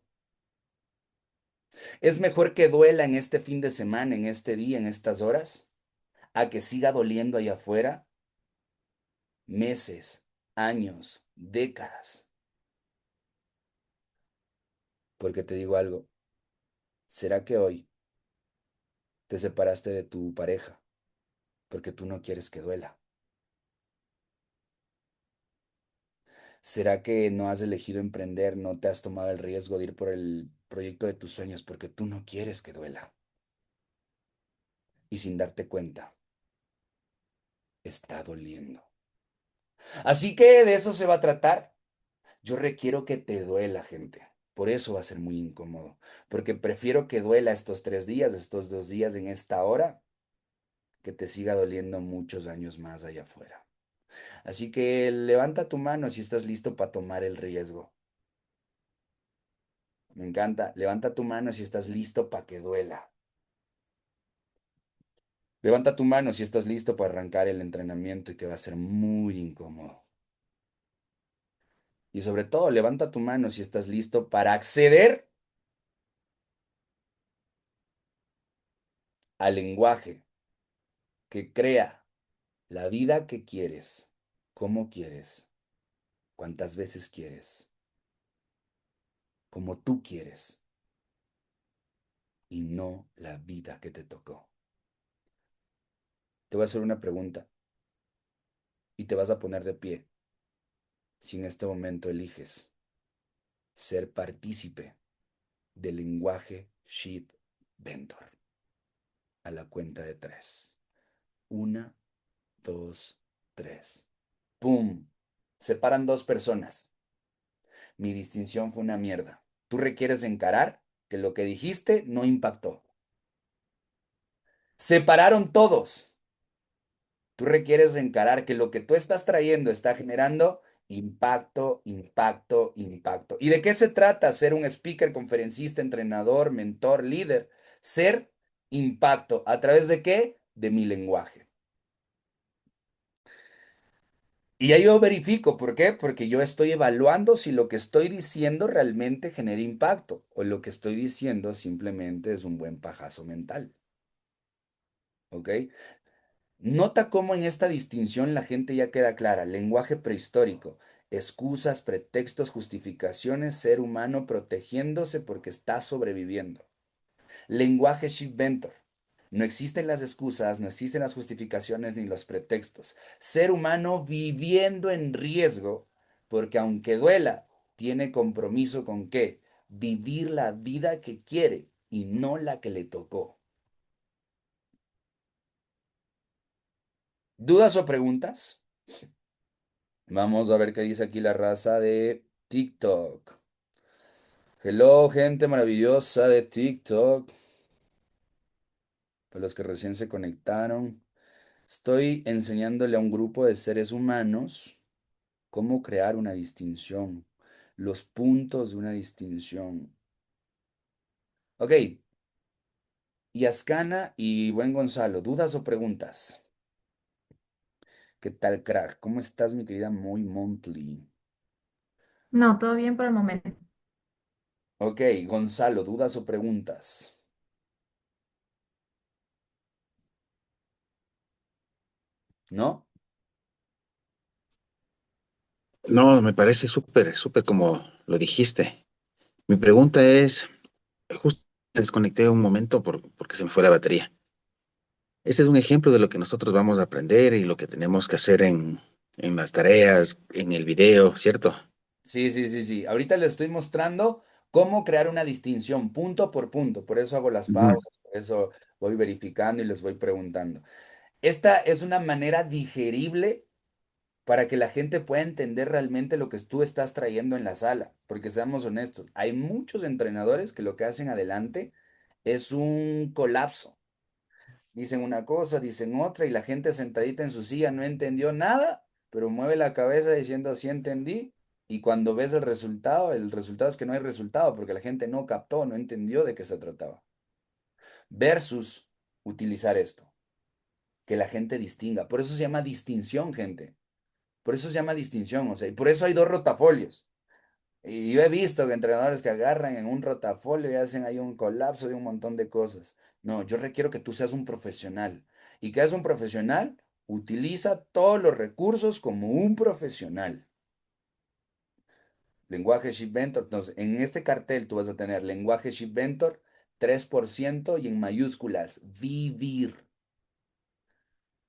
Es mejor que duela en este fin de semana, en este día, en estas horas, a que siga doliendo allá afuera meses, años, décadas. Porque te digo algo, ¿será que hoy te separaste de tu pareja porque tú no quieres que duela? ¿Será que no has elegido emprender, no te has tomado el riesgo de ir por el proyecto de tus sueños porque tú no quieres que duela? Y sin darte cuenta, está doliendo. Así que de eso se va a tratar. Yo requiero que te duela, gente. Por eso va a ser muy incómodo. Porque prefiero que duela estos 3 días, estos 2 días en esta hora, que te siga doliendo muchos años más allá afuera. Así que levanta tu mano si estás listo para tomar el riesgo. Me encanta. Levanta tu mano si estás listo para que duela. Levanta tu mano si estás listo para arrancar el entrenamiento y que va a ser muy incómodo. Y sobre todo, levanta tu mano si estás listo para acceder al lenguaje que crea la vida que quieres, cómo quieres, cuántas veces quieres, como tú quieres, y no la vida que te tocó. Te voy a hacer una pregunta y te vas a poner de pie si en este momento eliges ser partícipe del lenguaje Sheep Ventor. A la cuenta de 3. Una, dos, tres. ¡Pum! Separan dos personas. Mi distinción fue una mierda. ¿Tú requieres encarar? que lo que dijiste no impactó. Se pararon todos. Tú requieres encarar que lo que tú estás trayendo está generando impacto, impacto, impacto. ¿Y de qué se trata ser un speaker, conferencista, entrenador, mentor, líder? Ser impacto. ¿A través de qué? De mi lenguaje. Y ya yo verifico, ¿por qué? Porque yo estoy evaluando si lo que estoy diciendo realmente genera impacto o lo que estoy diciendo simplemente es un buen pajazo mental. ¿Ok? Nota cómo en esta distinción la gente ya queda clara. Lenguaje prehistórico, excusas, pretextos, justificaciones, ser humano protegiéndose porque está sobreviviendo. Lenguaje shipventor. No existen las excusas, no existen las justificaciones ni los pretextos. Ser humano viviendo en riesgo porque aunque duela, tiene compromiso con qué? Vivir la vida que quiere y no la que le tocó. ¿Dudas o preguntas? Vamos a ver qué dice aquí la raza de TikTok. Hello, gente maravillosa de TikTok. Para los que recién se conectaron, estoy enseñándole a un grupo de seres humanos cómo crear una distinción, los puntos de una distinción. Ok, Yascana y buen Gonzalo, ¿dudas o preguntas? ¿Qué tal, crack? ¿Cómo estás, mi querida Muy Monthly? No, todo bien por el momento. Ok, Gonzalo, ¿dudas o preguntas? ¿No? No, me parece súper, súper como lo dijiste. Mi pregunta es, justo desconecté un momento porque se me fue la batería. Este es un ejemplo de lo que nosotros vamos a aprender y lo que tenemos que hacer en las tareas, en el video, ¿cierto? Sí, sí, sí, sí. Ahorita les estoy mostrando cómo crear una distinción punto por punto. Por eso hago las Ujú. pausas, por eso voy verificando y les voy preguntando. Esta es una manera digerible para que la gente pueda entender realmente lo que tú estás trayendo en la sala. Porque seamos honestos, hay muchos entrenadores que lo que hacen adelante es un colapso. Dicen una cosa, dicen otra y la gente sentadita en su silla no entendió nada, pero mueve la cabeza diciendo sí entendí. Y cuando ves el resultado es que no hay resultado porque la gente no captó, no entendió de qué se trataba. Versus utilizar esto, que la gente distinga. Por eso se llama distinción, gente. Por eso se llama distinción, o sea, y por eso hay dos rotafolios. Y yo he visto que entrenadores que agarran en un rotafolio y hacen ahí un colapso de un montón de cosas. No, yo requiero que tú seas un profesional. Y que seas un profesional, utiliza todos los recursos como un profesional. Lenguaje Shipventor. Entonces, en este cartel tú vas a tener lenguaje Shipventor 3% y en mayúsculas, vivir.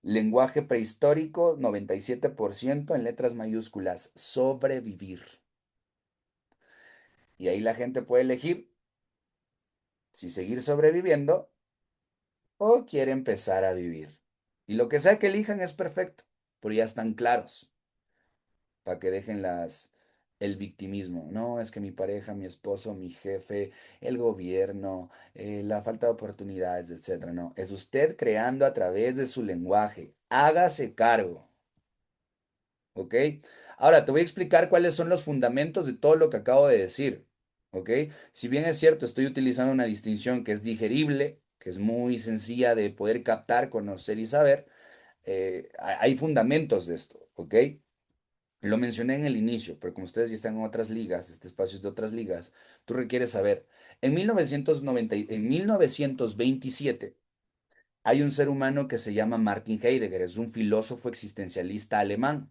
Lenguaje prehistórico 97% en letras mayúsculas, sobrevivir. Y ahí la gente puede elegir si seguir sobreviviendo o quiere empezar a vivir. Y lo que sea que elijan es perfecto, pero ya están claros para que dejen el victimismo. No, es que mi pareja, mi esposo, mi jefe, el gobierno, la falta de oportunidades, etcétera. No, es usted creando a través de su lenguaje. Hágase cargo. ¿Ok? Ahora te voy a explicar cuáles son los fundamentos de todo lo que acabo de decir. ¿Ok? Si bien es cierto, estoy utilizando una distinción que es digerible, que es muy sencilla de poder captar, conocer y saber, hay fundamentos de esto. ¿Ok? Lo mencioné en el inicio, pero como ustedes ya están en otras ligas, este espacio es de otras ligas, tú requieres saber. En 1927 hay un ser humano que se llama Martin Heidegger, es un filósofo existencialista alemán.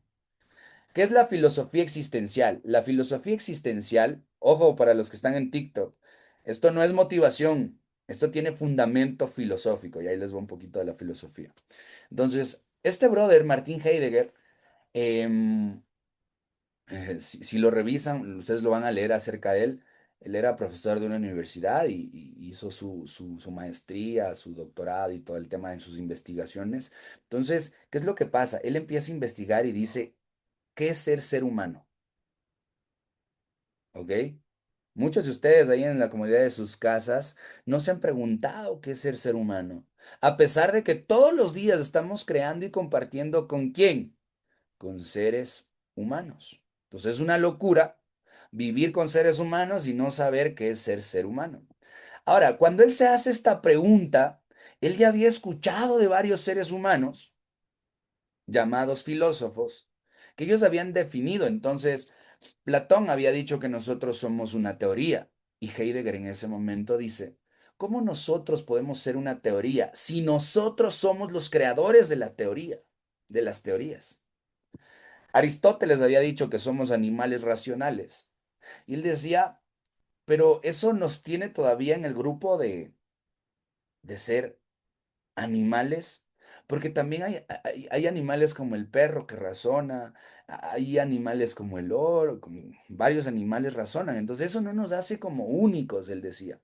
¿Qué es la filosofía existencial? La filosofía existencial, ojo para los que están en TikTok, esto no es motivación, esto tiene fundamento filosófico y ahí les va un poquito de la filosofía. Entonces, este brother, Martin Heidegger, em, si lo revisan, ustedes lo van a leer acerca de él. Él era profesor de una universidad y hizo su maestría, su doctorado y todo el tema en sus investigaciones. Entonces, ¿qué es lo que pasa? Él empieza a investigar y dice, ¿qué es ser humano? ¿Ok? Muchos de ustedes ahí en la comodidad de sus casas no se han preguntado qué es ser humano, a pesar de que todos los días estamos creando y compartiendo con quién, con seres humanos. Entonces es una locura vivir con seres humanos y no saber qué es ser humano. Ahora, cuando él se hace esta pregunta, él ya había escuchado de varios seres humanos llamados filósofos que ellos habían definido. Entonces, Platón había dicho que nosotros somos una teoría y Heidegger en ese momento dice, ¿cómo nosotros podemos ser una teoría si nosotros somos los creadores de la teoría, de las teorías? Aristóteles había dicho que somos animales racionales y él decía, pero eso nos tiene todavía en el grupo de ser animales, porque también hay animales como el perro que razona, hay animales como el oro, como varios animales razonan, entonces eso no nos hace como únicos, él decía.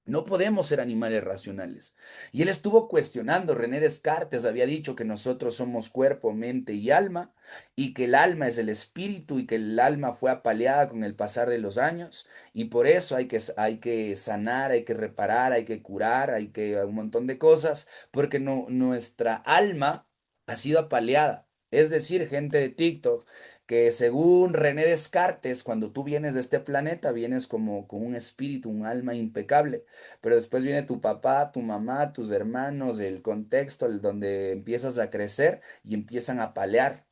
No podemos ser animales racionales. Y él estuvo cuestionando, René Descartes había dicho que nosotros somos cuerpo, mente y alma, y que el alma es el espíritu y que el alma fue apaleada con el pasar de los años, y por eso hay que sanar, hay que reparar, hay que curar, hay que un montón de cosas, porque no, nuestra alma ha sido apaleada. Es decir, gente de TikTok, que según René Descartes, cuando tú vienes de este planeta, vienes como con un espíritu, un alma impecable, pero después viene tu papá, tu mamá, tus hermanos, el contexto, el donde empiezas a crecer y empiezan a palear.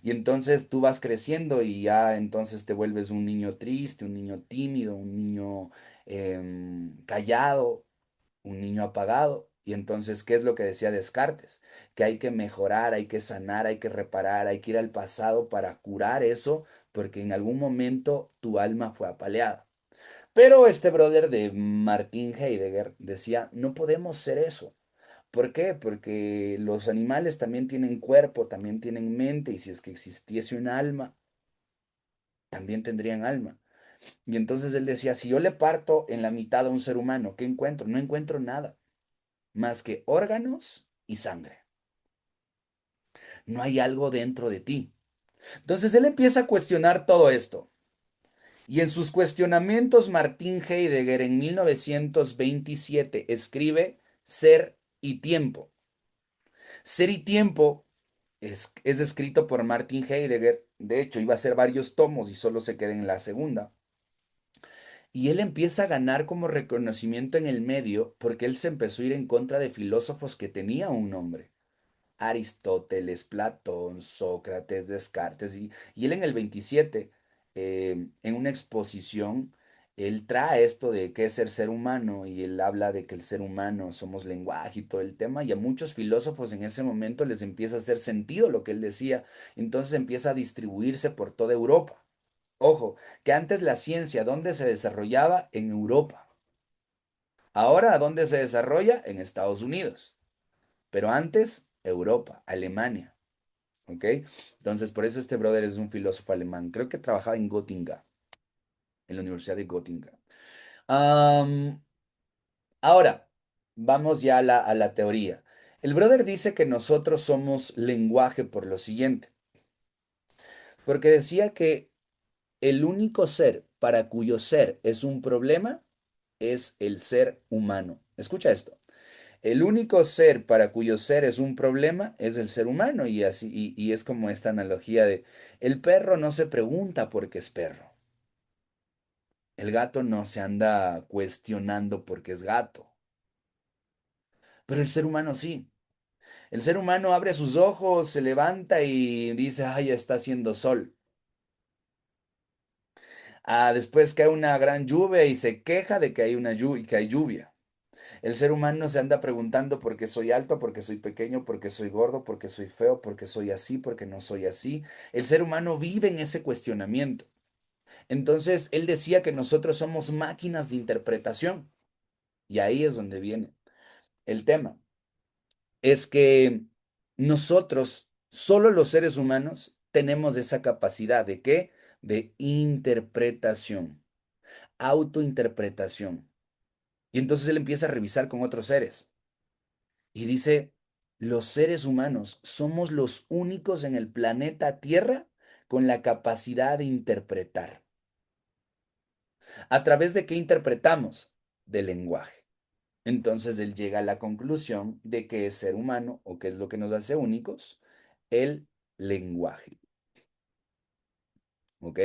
Y entonces tú vas creciendo y ya entonces te vuelves un niño triste, un niño tímido, un niño callado, un niño apagado. Y entonces, ¿qué es lo que decía Descartes? Que hay que mejorar, hay que sanar, hay que reparar, hay que ir al pasado para curar eso, porque en algún momento tu alma fue apaleada. Pero este brother de Martin Heidegger decía, no podemos ser eso. ¿Por qué? Porque los animales también tienen cuerpo, también tienen mente, y si es que existiese un alma, también tendrían alma. Y entonces él decía, si yo le parto en la mitad a un ser humano, ¿qué encuentro? No encuentro nada más que órganos y sangre. No hay algo dentro de ti. Entonces él empieza a cuestionar todo esto. Y en sus cuestionamientos, Martin Heidegger en 1927 escribe Ser y Tiempo. Ser y Tiempo es escrito por Martin Heidegger. De hecho, iba a ser varios tomos y solo se queda en la segunda. Y él empieza a ganar como reconocimiento en el medio porque él se empezó a ir en contra de filósofos que tenían un nombre. Aristóteles, Platón, Sócrates, Descartes, y él en el 27, en una exposición, él trae esto de qué es ser humano y él habla de que el ser humano somos lenguaje y todo el tema, y a muchos filósofos en ese momento les empieza a hacer sentido lo que él decía, entonces empieza a distribuirse por toda Europa. Ojo, que antes la ciencia, ¿dónde se desarrollaba? En Europa. Ahora, ¿dónde se desarrolla? En Estados Unidos. Pero antes, Europa, Alemania, ¿ok? Entonces, por eso este brother es un filósofo alemán. Creo que trabajaba en Göttingen, en la Universidad de Göttingen. Am, ahora, vamos ya a la teoría. El brother dice que nosotros somos lenguaje por lo siguiente, porque decía que el único ser para cuyo ser es un problema es el ser humano. Escucha esto. El único ser para cuyo ser es un problema es el ser humano y así y es como esta analogía de el perro no se pregunta por qué es perro. El gato no se anda cuestionando por qué es gato, pero el ser humano sí. El ser humano abre sus ojos, se levanta y dice, "Ay, ya está haciendo sol." Después cae una gran lluvia y se queja de que hay una que hay lluvia. El ser humano se anda preguntando por qué soy alto, por qué soy pequeño, por qué soy gordo, por qué soy feo, por qué soy así, por qué no soy así. El ser humano vive en ese cuestionamiento. Entonces, él decía que nosotros somos máquinas de interpretación. Y ahí es donde viene el tema. Es que nosotros, solo los seres humanos, tenemos esa capacidad de qué? De interpretación, autointerpretación. Y entonces él empieza a revisar con otros seres. Y dice, los seres humanos somos los únicos en el planeta Tierra con la capacidad de interpretar. ¿A través de qué interpretamos? Del lenguaje. Entonces él llega a la conclusión de que es ser humano o que es lo que nos hace únicos, el lenguaje. ¿Ok?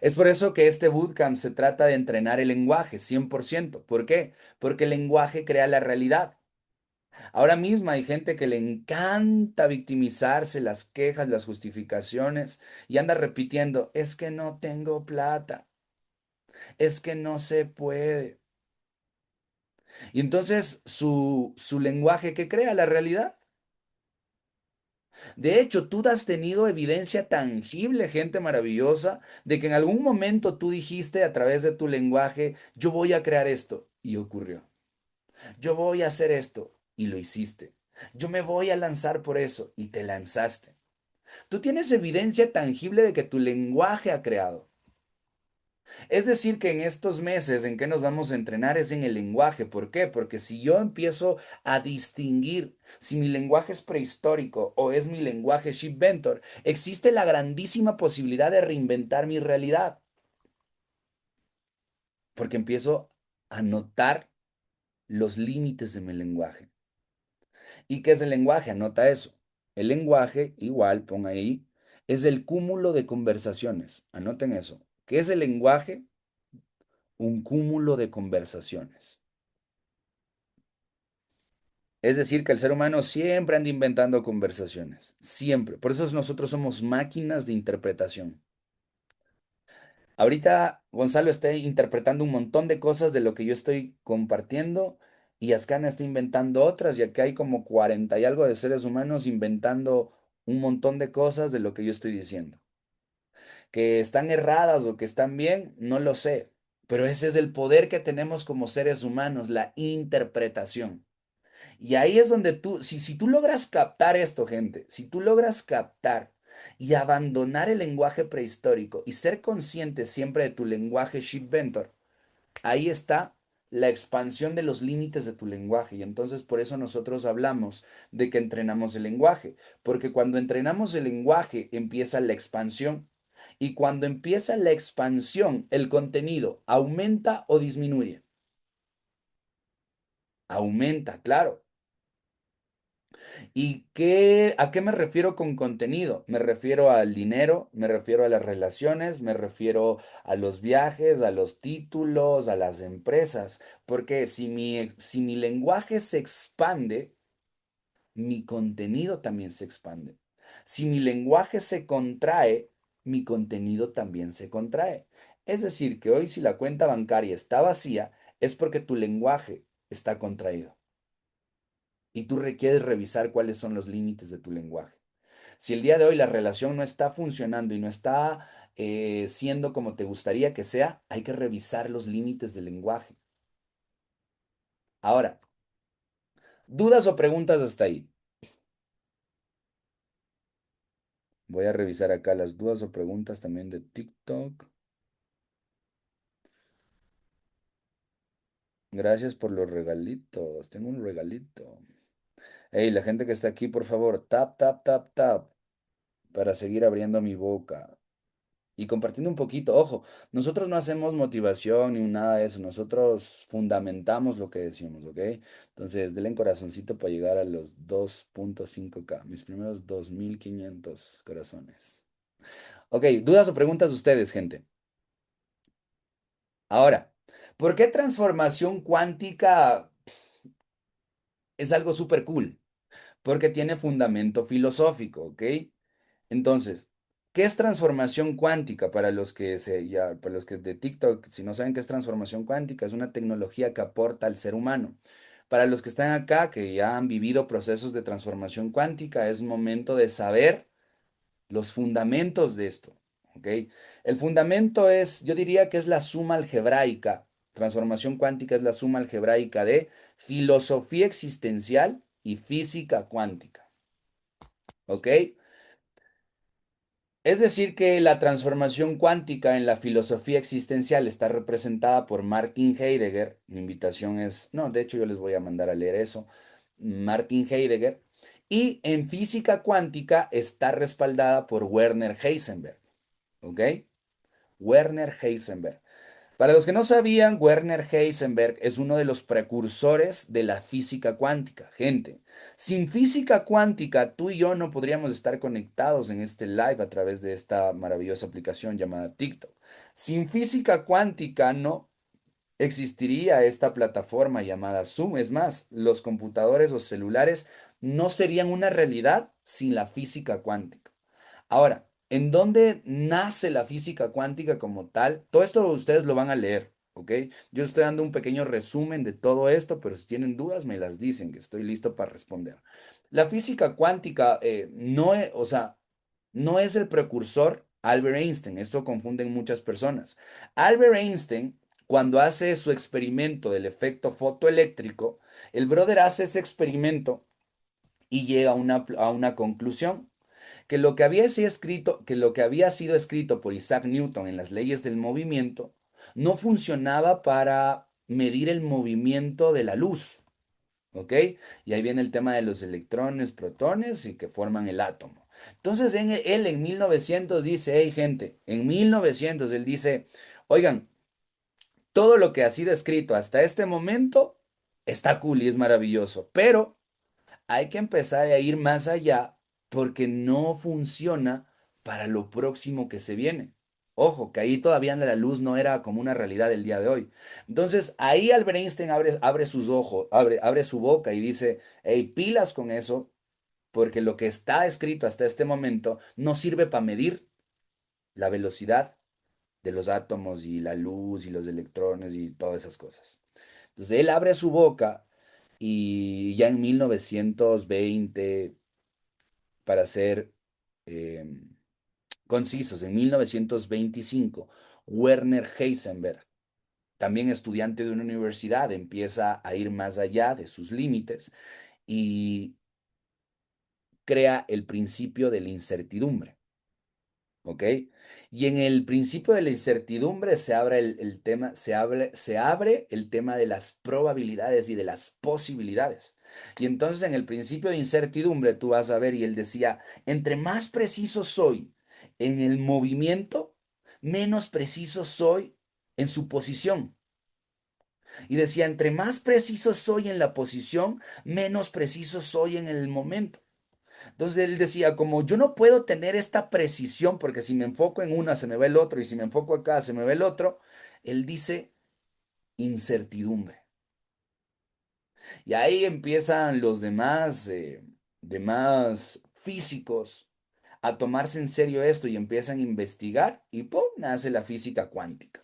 Es por eso que este bootcamp se trata de entrenar el lenguaje 100%. ¿Por qué? Porque el lenguaje crea la realidad. Ahora mismo hay gente que le encanta victimizarse, las quejas, las justificaciones y anda repitiendo, es que no tengo plata, es que no se puede. Y entonces su lenguaje que crea la realidad. De hecho, tú has tenido evidencia tangible, gente maravillosa, de que en algún momento tú dijiste a través de tu lenguaje, yo voy a crear esto, y ocurrió. Yo voy a hacer esto, y lo hiciste. Yo me voy a lanzar por eso, y te lanzaste. Tú tienes evidencia tangible de que tu lenguaje ha creado. Es decir, que en estos meses en que nos vamos a entrenar es en el lenguaje. ¿Por qué? Porque si yo empiezo a distinguir si mi lenguaje es prehistórico o es mi lenguaje shipventor, existe la grandísima posibilidad de reinventar mi realidad. Porque empiezo a notar los límites de mi lenguaje. ¿Y qué es el lenguaje? Anota eso. El lenguaje, igual, pon ahí, es el cúmulo de conversaciones. Anoten eso. ¿Qué es el lenguaje? Un cúmulo de conversaciones. Es decir, que el ser humano siempre anda inventando conversaciones, siempre. Por eso nosotros somos máquinas de interpretación. Ahorita Gonzalo está interpretando un montón de cosas de lo que yo estoy compartiendo y Ascana está inventando otras, ya que hay como 40 y algo de seres humanos inventando un montón de cosas de lo que yo estoy diciendo. Que están erradas o que están bien, no lo sé, pero ese es el poder que tenemos como seres humanos, la interpretación. Y ahí es donde tú, si tú logras captar esto, gente, si tú logras captar y abandonar el lenguaje prehistórico y ser consciente siempre de tu lenguaje shipventor, ahí está la expansión de los límites de tu lenguaje. Y entonces por eso nosotros hablamos de que entrenamos el lenguaje, porque cuando entrenamos el lenguaje empieza la expansión. Y cuando empieza la expansión, el contenido aumenta o disminuye. Aumenta, claro. ¿Y a qué me refiero con contenido? Me refiero al dinero, me refiero a las relaciones, me refiero a los viajes, a los títulos, a las empresas. Porque si mi lenguaje se expande, mi contenido también se expande. Si mi lenguaje se contrae, mi contenido también se contrae. Es decir, que hoy si la cuenta bancaria está vacía, es porque tu lenguaje está contraído y tú requieres revisar cuáles son los límites de tu lenguaje. Si el día de hoy la relación no está funcionando y no está siendo como te gustaría que sea, hay que revisar los límites del lenguaje. Ahora, ¿dudas o preguntas hasta ahí? Voy a revisar acá las dudas o preguntas también de TikTok. Gracias por los regalitos. Tengo un regalito. Hey, la gente que está aquí, por favor, tap, tap, tap, tap, para seguir abriendo mi boca. Y compartiendo un poquito, ojo, nosotros no hacemos motivación ni nada de eso, nosotros fundamentamos lo que decimos, ¿ok? Entonces, denle en corazoncito para llegar a los 2.5K, mis primeros 2.500 corazones. Ok, dudas o preguntas de ustedes, gente. Ahora, ¿por qué transformación cuántica es algo súper cool? Porque tiene fundamento filosófico, ¿ok? Entonces, ¿qué es transformación cuántica para los que de TikTok, si no saben qué es transformación cuántica, es una tecnología que aporta al ser humano. Para los que están acá, que ya han vivido procesos de transformación cuántica, es momento de saber los fundamentos de esto, ¿ok? El fundamento es, yo diría que es la suma algebraica. Transformación cuántica es la suma algebraica de filosofía existencial y física cuántica, ¿ok? Es decir, que la transformación cuántica en la filosofía existencial está representada por Martin Heidegger. Mi invitación es, no, de hecho yo les voy a mandar a leer eso. Martin Heidegger. Y en física cuántica está respaldada por Werner Heisenberg. ¿Ok? Werner Heisenberg. Para los que no sabían, Werner Heisenberg es uno de los precursores de la física cuántica. Gente, sin física cuántica, tú y yo no podríamos estar conectados en este live a través de esta maravillosa aplicación llamada TikTok. Sin física cuántica no existiría esta plataforma llamada Zoom. Es más, los computadores o celulares no serían una realidad sin la física cuántica. Ahora, ¿en dónde nace la física cuántica como tal? Todo esto ustedes lo van a leer, ¿ok? Yo estoy dando un pequeño resumen de todo esto, pero si tienen dudas me las dicen, que estoy listo para responder. La física cuántica no es, o sea, no es el precursor Albert Einstein. Esto confunden muchas personas. Albert Einstein, cuando hace su experimento del efecto fotoeléctrico, el brother hace ese experimento y llega a una conclusión que lo que había sido escrito, que lo que había sido escrito por Isaac Newton en las leyes del movimiento no funcionaba para medir el movimiento de la luz, ¿ok? Y ahí viene el tema de los electrones, protones y que forman el átomo. Entonces él en 1900 dice, hey gente, en 1900 él dice, oigan, todo lo que ha sido escrito hasta este momento está cool y es maravilloso, pero hay que empezar a ir más allá porque no funciona para lo próximo que se viene. Ojo, que ahí todavía la luz no era como una realidad del día de hoy. Entonces, ahí Albert Einstein abre sus ojos, abre su boca y dice, hey, pilas con eso, porque lo que está escrito hasta este momento no sirve para medir la velocidad de los átomos y la luz y los electrones y todas esas cosas. Entonces, él abre su boca y ya en 1920 para ser eh, concisos, en 1925, Werner Heisenberg, también estudiante de una universidad, empieza a ir más allá de sus límites y crea el principio de la incertidumbre. ¿Ok? Y en el principio de la incertidumbre se abre el tema, se abre el tema de las probabilidades y de las posibilidades. Y entonces en el principio de incertidumbre tú vas a ver, y él decía, entre más preciso soy en el movimiento, menos preciso soy en su posición. Y decía, entre más preciso soy en la posición, menos preciso soy en el momento. Entonces él decía, como yo no puedo tener esta precisión, porque si me enfoco en una se me va el otro y si me enfoco acá se me va el otro, él dice incertidumbre. Y ahí empiezan los demás físicos a tomarse en serio esto y empiezan a investigar y ¡pum! Nace la física cuántica.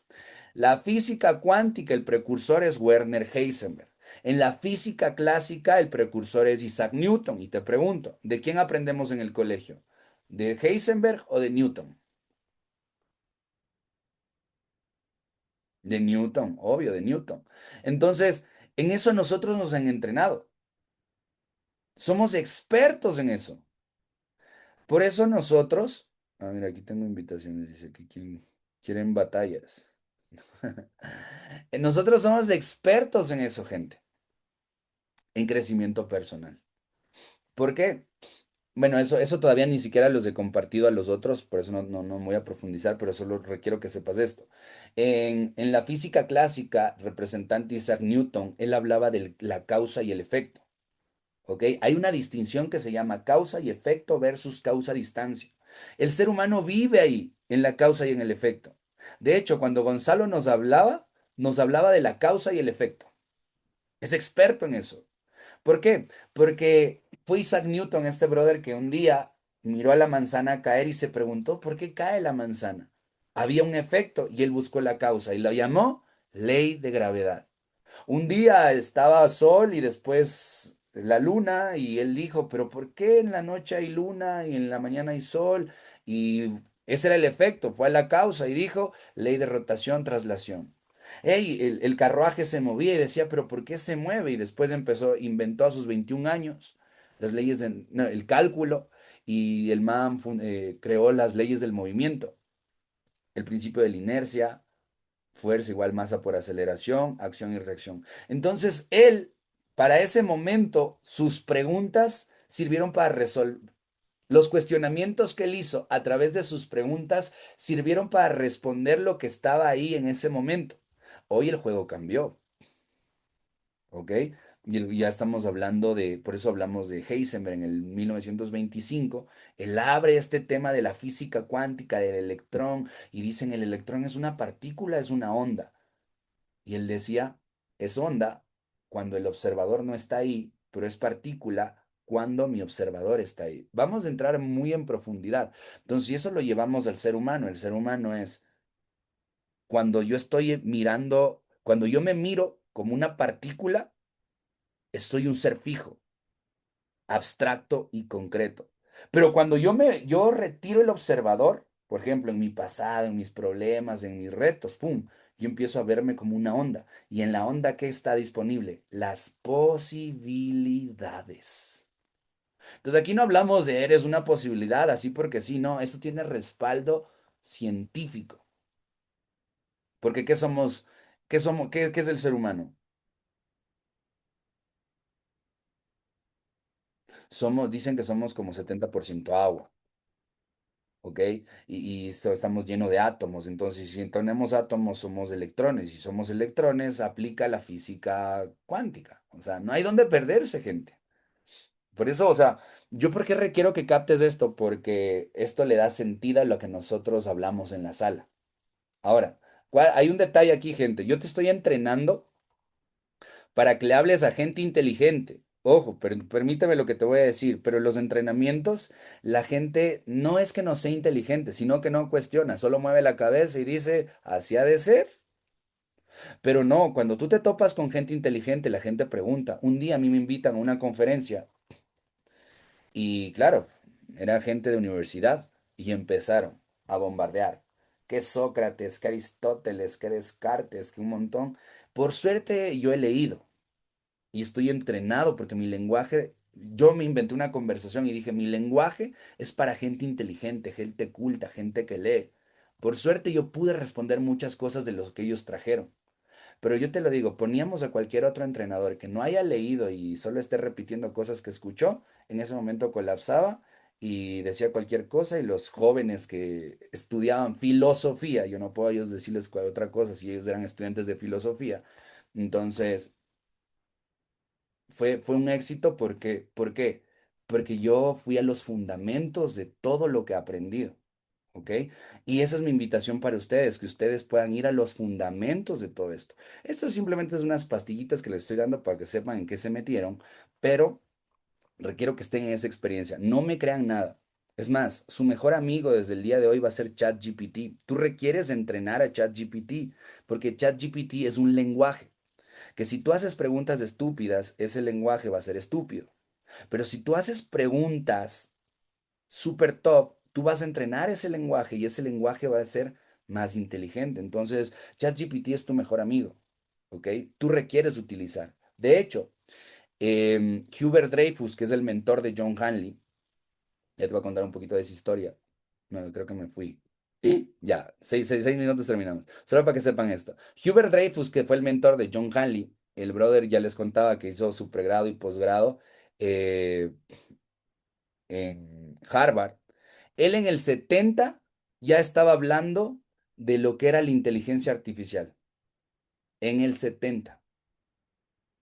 La física cuántica, el precursor es Werner Heisenberg. En la física clásica, el precursor es Isaac Newton. Y te pregunto, ¿de quién aprendemos en el colegio? ¿De Heisenberg o de Newton? De Newton, obvio, de Newton. Entonces, en eso nosotros nos han entrenado. Somos expertos en eso. Por eso nosotros, mira, aquí tengo invitaciones, dice que quieren batallas. Nosotros somos expertos en eso, gente, en crecimiento personal. ¿Por qué? Bueno, eso todavía ni siquiera los he compartido a los otros, por eso no voy a profundizar, pero solo requiero que sepas esto. En la física clásica, representante Isaac Newton, él hablaba de la causa y el efecto. ¿Ok? Hay una distinción que se llama causa y efecto versus causa-distancia. El ser humano vive ahí, en la causa y en el efecto. De hecho, cuando Gonzalo nos hablaba de la causa y el efecto. Es experto en eso. ¿Por qué? Porque fue Isaac Newton, este brother, que un día miró a la manzana caer y se preguntó, ¿por qué cae la manzana? Había un efecto y él buscó la causa y lo llamó ley de gravedad. Un día estaba sol y después la luna y él dijo, pero ¿por qué en la noche hay luna y en la mañana hay sol? Y ese era el efecto, fue la causa y dijo, ley de rotación, traslación. Ey, el carruaje se movía y decía, pero ¿por qué se mueve? Y después inventó a sus 21 años las leyes no, el cálculo y el man creó las leyes del movimiento, el principio de la inercia, fuerza igual masa por aceleración, acción y reacción. Entonces, él, para ese momento, sus preguntas sirvieron para resolver. Los cuestionamientos que él hizo a través de sus preguntas sirvieron para responder lo que estaba ahí en ese momento. Hoy el juego cambió, ¿ok? Y ya estamos hablando de, por eso hablamos de Heisenberg en el 1925. Él abre este tema de la física cuántica del electrón y dicen el electrón es una partícula, es una onda. Y él decía, es onda cuando el observador no está ahí, pero es partícula cuando mi observador está ahí. Vamos a entrar muy en profundidad. Entonces, si eso lo llevamos al ser humano, el ser humano es cuando yo estoy mirando, cuando yo me miro como una partícula, estoy un ser fijo, abstracto y concreto. Pero cuando yo retiro el observador, por ejemplo, en mi pasado, en mis problemas, en mis retos, pum, yo empiezo a verme como una onda. Y en la onda, ¿qué está disponible? Las posibilidades. Entonces aquí no hablamos de eres una posibilidad, así porque sí, no, esto tiene respaldo científico. Porque ¿qué somos? ¿Qué somos? ¿Qué es el ser humano? Dicen que somos como 70% agua. ¿Ok? Estamos llenos de átomos, entonces si tenemos átomos somos electrones, y si somos electrones aplica la física cuántica, o sea, no hay dónde perderse, gente. Por eso, o sea, yo por qué requiero que captes esto, porque esto le da sentido a lo que nosotros hablamos en la sala. Ahora, hay un detalle aquí, gente, yo te estoy entrenando para que le hables a gente inteligente. Ojo, permíteme lo que te voy a decir, pero en los entrenamientos la gente no es que no sea inteligente, sino que no cuestiona, solo mueve la cabeza y dice, así ha de ser. Pero no, cuando tú te topas con gente inteligente, la gente pregunta. Un día a mí me invitan a una conferencia y claro, era gente de universidad y empezaron a bombardear. Que Sócrates, que Aristóteles, que Descartes, que un montón. Por suerte yo he leído y estoy entrenado porque mi lenguaje, yo me inventé una conversación y dije, mi lenguaje es para gente inteligente, gente culta, gente que lee. Por suerte yo pude responder muchas cosas de los que ellos trajeron. Pero yo te lo digo, poníamos a cualquier otro entrenador que no haya leído y solo esté repitiendo cosas que escuchó, en ese momento colapsaba y decía cualquier cosa y los jóvenes que estudiaban filosofía, yo no puedo a ellos decirles cuál otra cosa si ellos eran estudiantes de filosofía. Entonces, fue un éxito porque, ¿por qué? Porque yo fui a los fundamentos de todo lo que he aprendido, ¿ok? Y esa es mi invitación para ustedes, que ustedes puedan ir a los fundamentos de todo esto. Esto simplemente es unas pastillitas que les estoy dando para que sepan en qué se metieron, pero requiero que estén en esa experiencia. No me crean nada. Es más, su mejor amigo desde el día de hoy va a ser ChatGPT. Tú requieres entrenar a ChatGPT porque ChatGPT es un lenguaje que si tú haces preguntas estúpidas, ese lenguaje va a ser estúpido. Pero si tú haces preguntas super top, tú vas a entrenar ese lenguaje y ese lenguaje va a ser más inteligente. Entonces, ChatGPT es tu mejor amigo, ¿ok? Tú requieres utilizar. De hecho, Hubert Dreyfus, que es el mentor de John Hanley, ya te voy a contar un poquito de esa historia. No, creo que me fui. Ya, 6 minutos terminamos. Solo para que sepan esto. Hubert Dreyfus, que fue el mentor de John Hanley, el brother ya les contaba que hizo su pregrado y posgrado eh, en Harvard. Él en el 70 ya estaba hablando de lo que era la inteligencia artificial. En el 70.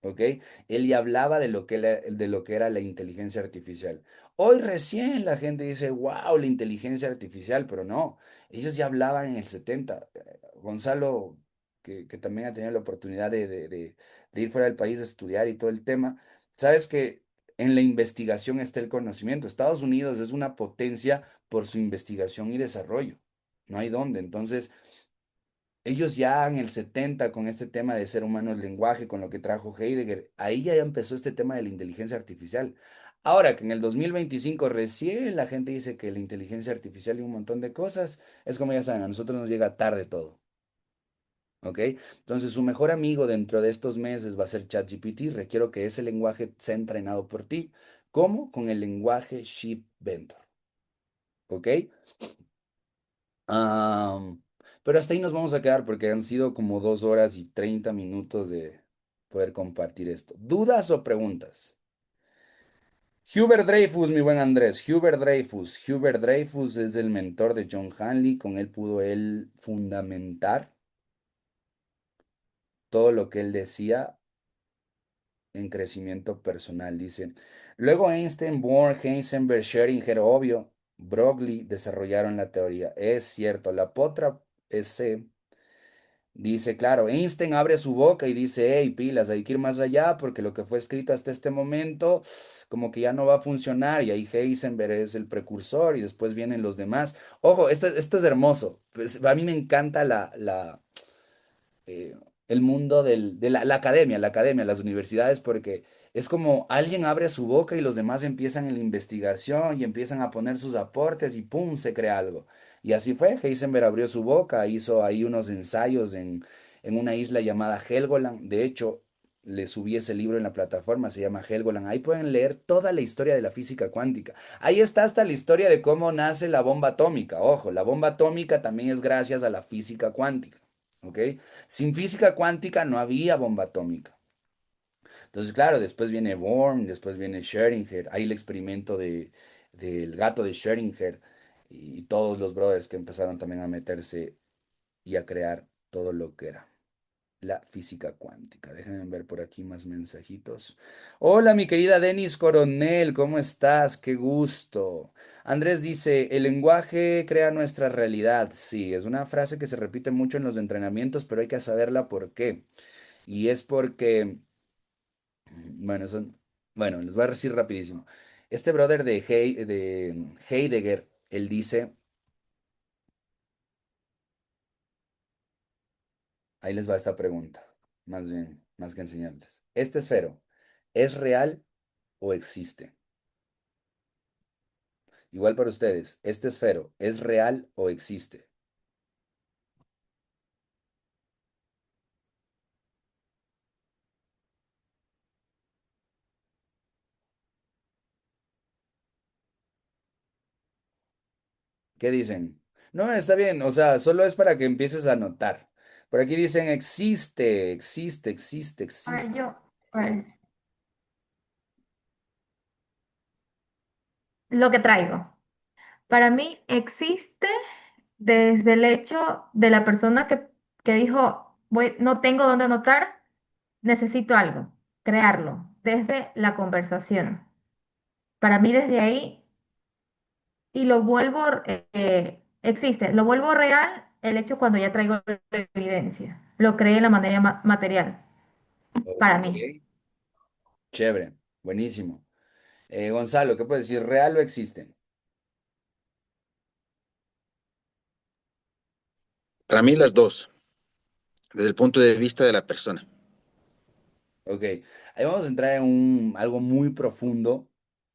¿Ok? Él ya hablaba de lo que era la inteligencia artificial. Hoy recién la gente dice, wow, la inteligencia artificial, pero no, ellos ya hablaban en el 70. Gonzalo, que también ha tenido la oportunidad de ir fuera del país a estudiar y todo el tema, sabes que en la investigación está el conocimiento. Estados Unidos es una potencia por su investigación y desarrollo. No hay dónde. Entonces, ellos ya en el 70 con este tema de ser humano el lenguaje, con lo que trajo Heidegger, ahí ya empezó este tema de la inteligencia artificial. Ahora que en el 2025 recién la gente dice que la inteligencia artificial y un montón de cosas, es como ya saben, a nosotros nos llega tarde todo, ¿ok? Entonces su mejor amigo dentro de estos meses va a ser ChatGPT. Requiero que ese lenguaje sea entrenado por ti. ¿Cómo? Con el lenguaje Shipventor, ¿ok? Am, pero hasta ahí nos vamos a quedar porque han sido como 2 horas y 30 minutos de poder compartir esto. ¿Dudas o preguntas? Hubert Dreyfus, mi buen Andrés, Hubert Dreyfus. Hubert Dreyfus es el mentor de John Hanley, con él pudo él fundamentar todo lo que él decía en crecimiento personal. Dice, luego Einstein, Bohr, Heisenberg, Schrödinger, obvio, Broglie desarrollaron la teoría. Es cierto, la potra ese dice, claro, Einstein abre su boca y dice, hey, pilas, hay que ir más allá porque lo que fue escrito hasta este momento como que ya no va a funcionar y ahí Heisenberg es el precursor y después vienen los demás. Ojo, esto es hermoso. Pues, a mí me encanta eh, el mundo de la academia, las universidades, porque es como alguien abre su boca y los demás empiezan en la investigación y empiezan a poner sus aportes y ¡pum! Se crea algo. Y así fue, Heisenberg abrió su boca, hizo ahí unos ensayos en una isla llamada Helgoland. De hecho, le subí ese libro en la plataforma, se llama Helgoland. Ahí pueden leer toda la historia de la física cuántica. Ahí está hasta la historia de cómo nace la bomba atómica. Ojo, la bomba atómica también es gracias a la física cuántica. ¿Ok? Sin física cuántica no había bomba atómica. Entonces, claro, después viene Born, después viene Schrödinger, hay el experimento del gato de Schrödinger y todos los brothers que empezaron también a meterse y a crear todo lo que era la física cuántica. Déjenme ver por aquí más mensajitos. Hola, mi querida Denis Coronel, ¿cómo estás? Qué gusto. Andrés dice, el lenguaje crea nuestra realidad. Sí, es una frase que se repite mucho en los entrenamientos, pero hay que saberla por qué. Y es porque, bueno, bueno, les voy a decir rapidísimo. Este brother de Heidegger, él dice, ahí les va esta pregunta, más bien, más que enseñarles. ¿Este esfero es real o existe? Igual para ustedes, ¿este esfero es real o existe? ¿Qué dicen? No, está bien, o sea, solo es para que empieces a notar. Por aquí dicen existe, existe, existe, A ver, existe. a ver, lo que traigo. Para mí existe desde el hecho de la persona que dijo, no tengo dónde anotar, necesito algo, crearlo, desde la conversación. Para mí desde ahí, y lo vuelvo, existe, lo vuelvo real el hecho cuando ya traigo la evidencia. Lo creé de la manera material, para Ok, mí. chévere, buenísimo. Gonzalo, ¿qué puedes decir? ¿Real o existe? Para mí las dos, desde el punto de vista de la persona. Ok, ahí vamos a entrar en algo muy profundo.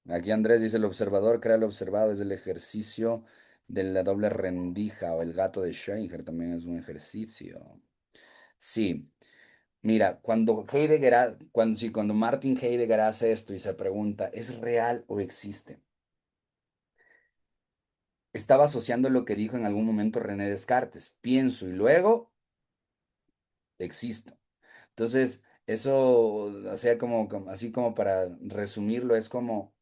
Aquí Andrés dice, el observador crea lo observado, es el ejercicio de la doble rendija o el gato de Schrödinger también es un ejercicio. Sí, mira, cuando Martin Heidegger hace esto y se pregunta, ¿es real o existe? Estaba asociando lo que dijo en algún momento René Descartes, pienso y luego existo. Entonces, eso, o sea, así como para resumirlo, es como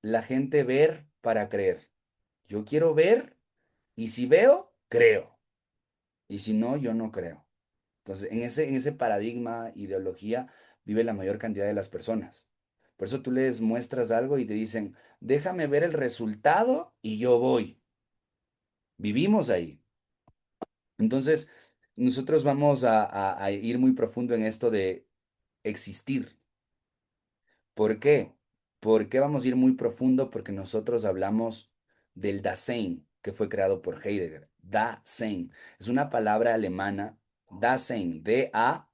la gente ver para creer. Yo quiero ver y si veo, creo. Y si no, yo no creo. Entonces, en ese paradigma, ideología, vive la mayor cantidad de las personas. Por eso tú les muestras algo y te dicen, déjame ver el resultado y yo voy. Vivimos ahí. Entonces, nosotros vamos a ir muy profundo en esto de existir. ¿Por qué? ¿Por qué vamos a ir muy profundo? Porque nosotros hablamos del Dasein, que fue creado por Heidegger. Dasein. Es una palabra alemana. Dasein. D-A-S-E-I-N.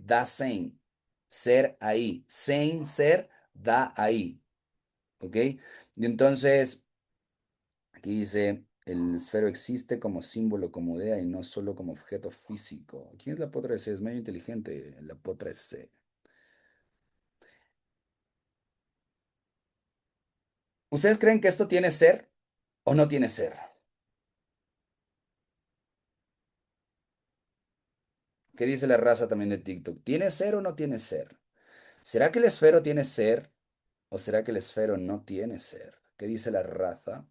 Dasein. Ser ahí. Sein, ser, da ahí. ¿Ok? Y entonces, aquí dice, el esfero existe como símbolo, como idea y no solo como objeto físico. ¿Quién es la potra C? Es medio inteligente. La potra C. ¿Ustedes creen que esto tiene ser o no tiene ser? ¿Qué dice la raza también de TikTok? ¿Tiene ser o no tiene ser? ¿Será que el esfero tiene ser o será que el esfero no tiene ser? ¿Qué dice la raza?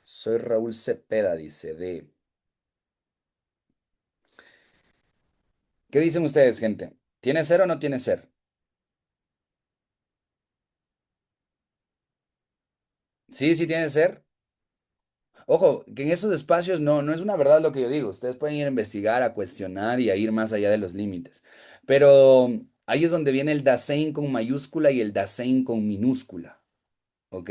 Soy Raúl Cepeda, dice D. ¿Qué dicen ustedes, gente? ¿Tiene ser o no tiene ser? Sí, sí tiene ser. Ojo, que en esos espacios no es una verdad lo que yo digo. Ustedes pueden ir a investigar, a cuestionar y a ir más allá de los límites. Pero ahí es donde viene el Dasein con mayúscula y el Dasein con minúscula. ¿Ok?